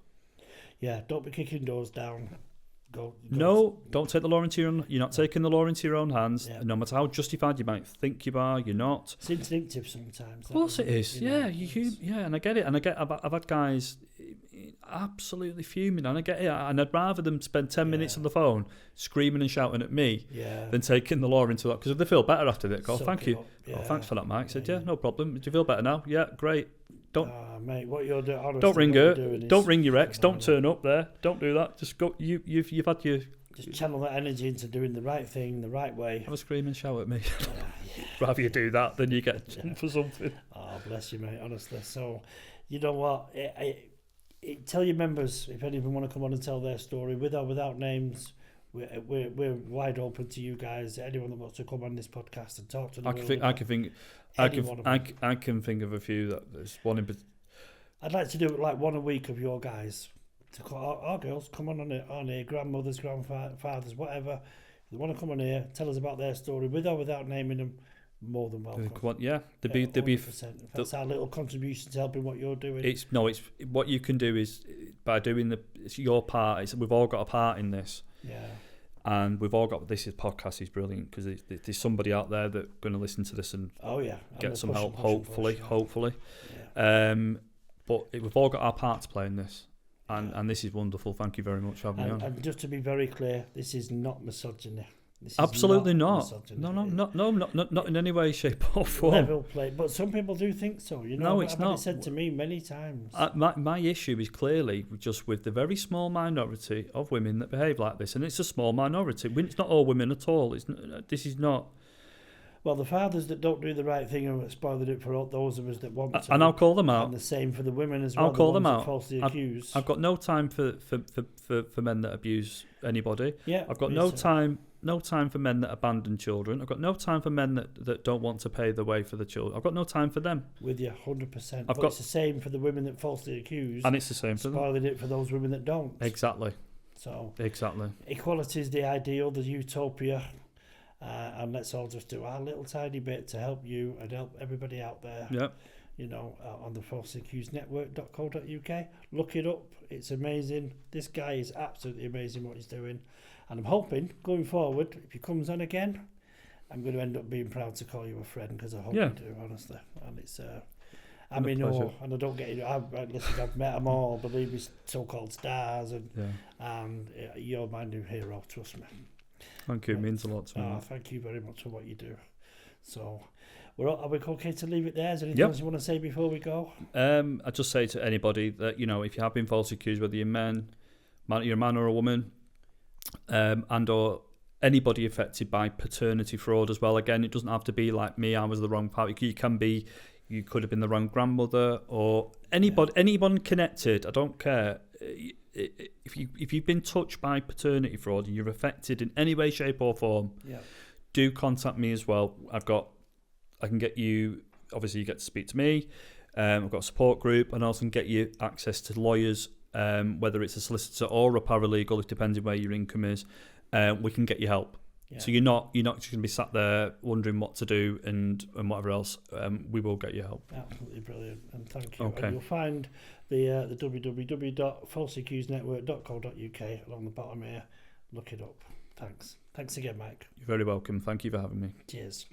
Yeah, don't be kicking doors down. Don't take the law into your own. You're not taking the law into your own hands. No matter how justified you might think you are, you're not. It's instinctive sometimes. Of course it is. And I get it. And I've had guys absolutely fuming, and I get it. And I'd rather them spend 10 minutes on the phone screaming and shouting at me than taking the law into that, because if they feel better after it, thank you. Thanks for that, Mike. Said, no problem. Do you feel better now? Yeah, great. Don't, mate, what you're doing, honestly, don't ring her. Don't ring your ex. Don't turn up there. Don't do that. Just go. You've had your. Just channel that energy into doing the right thing, the right way. Have a scream and shout at me. Rather you do that than you get for something. Oh, bless you, mate. Honestly. So, you know what? Tell your members if any of them want to come on and tell their story, with or without names. We're wide open to you guys. Anyone that wants to come on this podcast and talk to them. I can think of a few. That there's one in. I'd like to do like one a week of your guys to call our girls. Come on here, grandmothers, grandfathers, whatever. If they want to come on here, tell us about their story, with or without naming them. More than welcome. They'd be. That's our little contribution to helping what you're doing. It's what you can do is by doing it's your part. We've all got a part in this. Yeah. And we've all got this podcast is brilliant, because there's somebody out there that's going to listen to this and get some help. Hopefully. Yeah. But we've all got our part to play in this, and this is wonderful. Thank you very much for having me on. And just to be very clear, this is not misogyny. Absolutely not. Not in any way, shape or form. Level play, but some people do think so. No, it's not. It's said to me many times. My issue is clearly just with the very small minority of women that behave like this, and it's a small minority. It's not all women at all. This is not. Well, the fathers that don't do the right thing are spoiling it for those of us that want to. And I'll call them out. And the same for the women as well. I'll call them out. Falsely accused. I've got no time for men that abuse anybody. Yeah. I've got no time for men that abandon children. I've got no time for men that don't want to pay the way for the children. I've got no time for them. With you, 100%. It's the same for the women that falsely accuse. And it's the same for them. Spoiling it for those women that don't. Exactly. So. Exactly. Equality is the ideal, the utopia. And let's all just do our little tiny bit to help you and help everybody out there. Yep. On the falseaccusednetwork.co.uk. Look it up. It's amazing. This guy is absolutely amazing what he's doing. And I'm hoping, going forward, if he comes on again, I'm going to end up being proud to call you a friend, because I hope you do, honestly. And it's... I mean, and I don't get it. I've met them all, believe me, so-called stars, and you're my new hero, trust me. Thank you, it means a lot to me. Thank you very much for what you do. So, are we okay to leave it there? Is there anything else you want to say before we go? I'd just say to anybody that, if you have been falsely accused, whether you're a man or a woman, and or anybody affected by paternity fraud as well. Again, it doesn't have to be like me, I was the wrong party. You could have been the wrong grandmother, or anyone connected. I don't care. If you've been touched by paternity fraud and you're affected in any way, shape or form, do contact me as well. I can get you, obviously you get to speak to me. I've got a support group, and also can get you access to lawyers, whether it's a solicitor or a paralegal, it depends on where your income is. We can get you help. Yeah. So you're not just going to be sat there wondering what to do and whatever else. We will get you help. Absolutely brilliant, and thank you. Okay. And you'll find the www.falseaccusednetwork.co.uk along the bottom here. Look it up. Thanks again, Mike. You're very welcome. Thank you for having me. Cheers.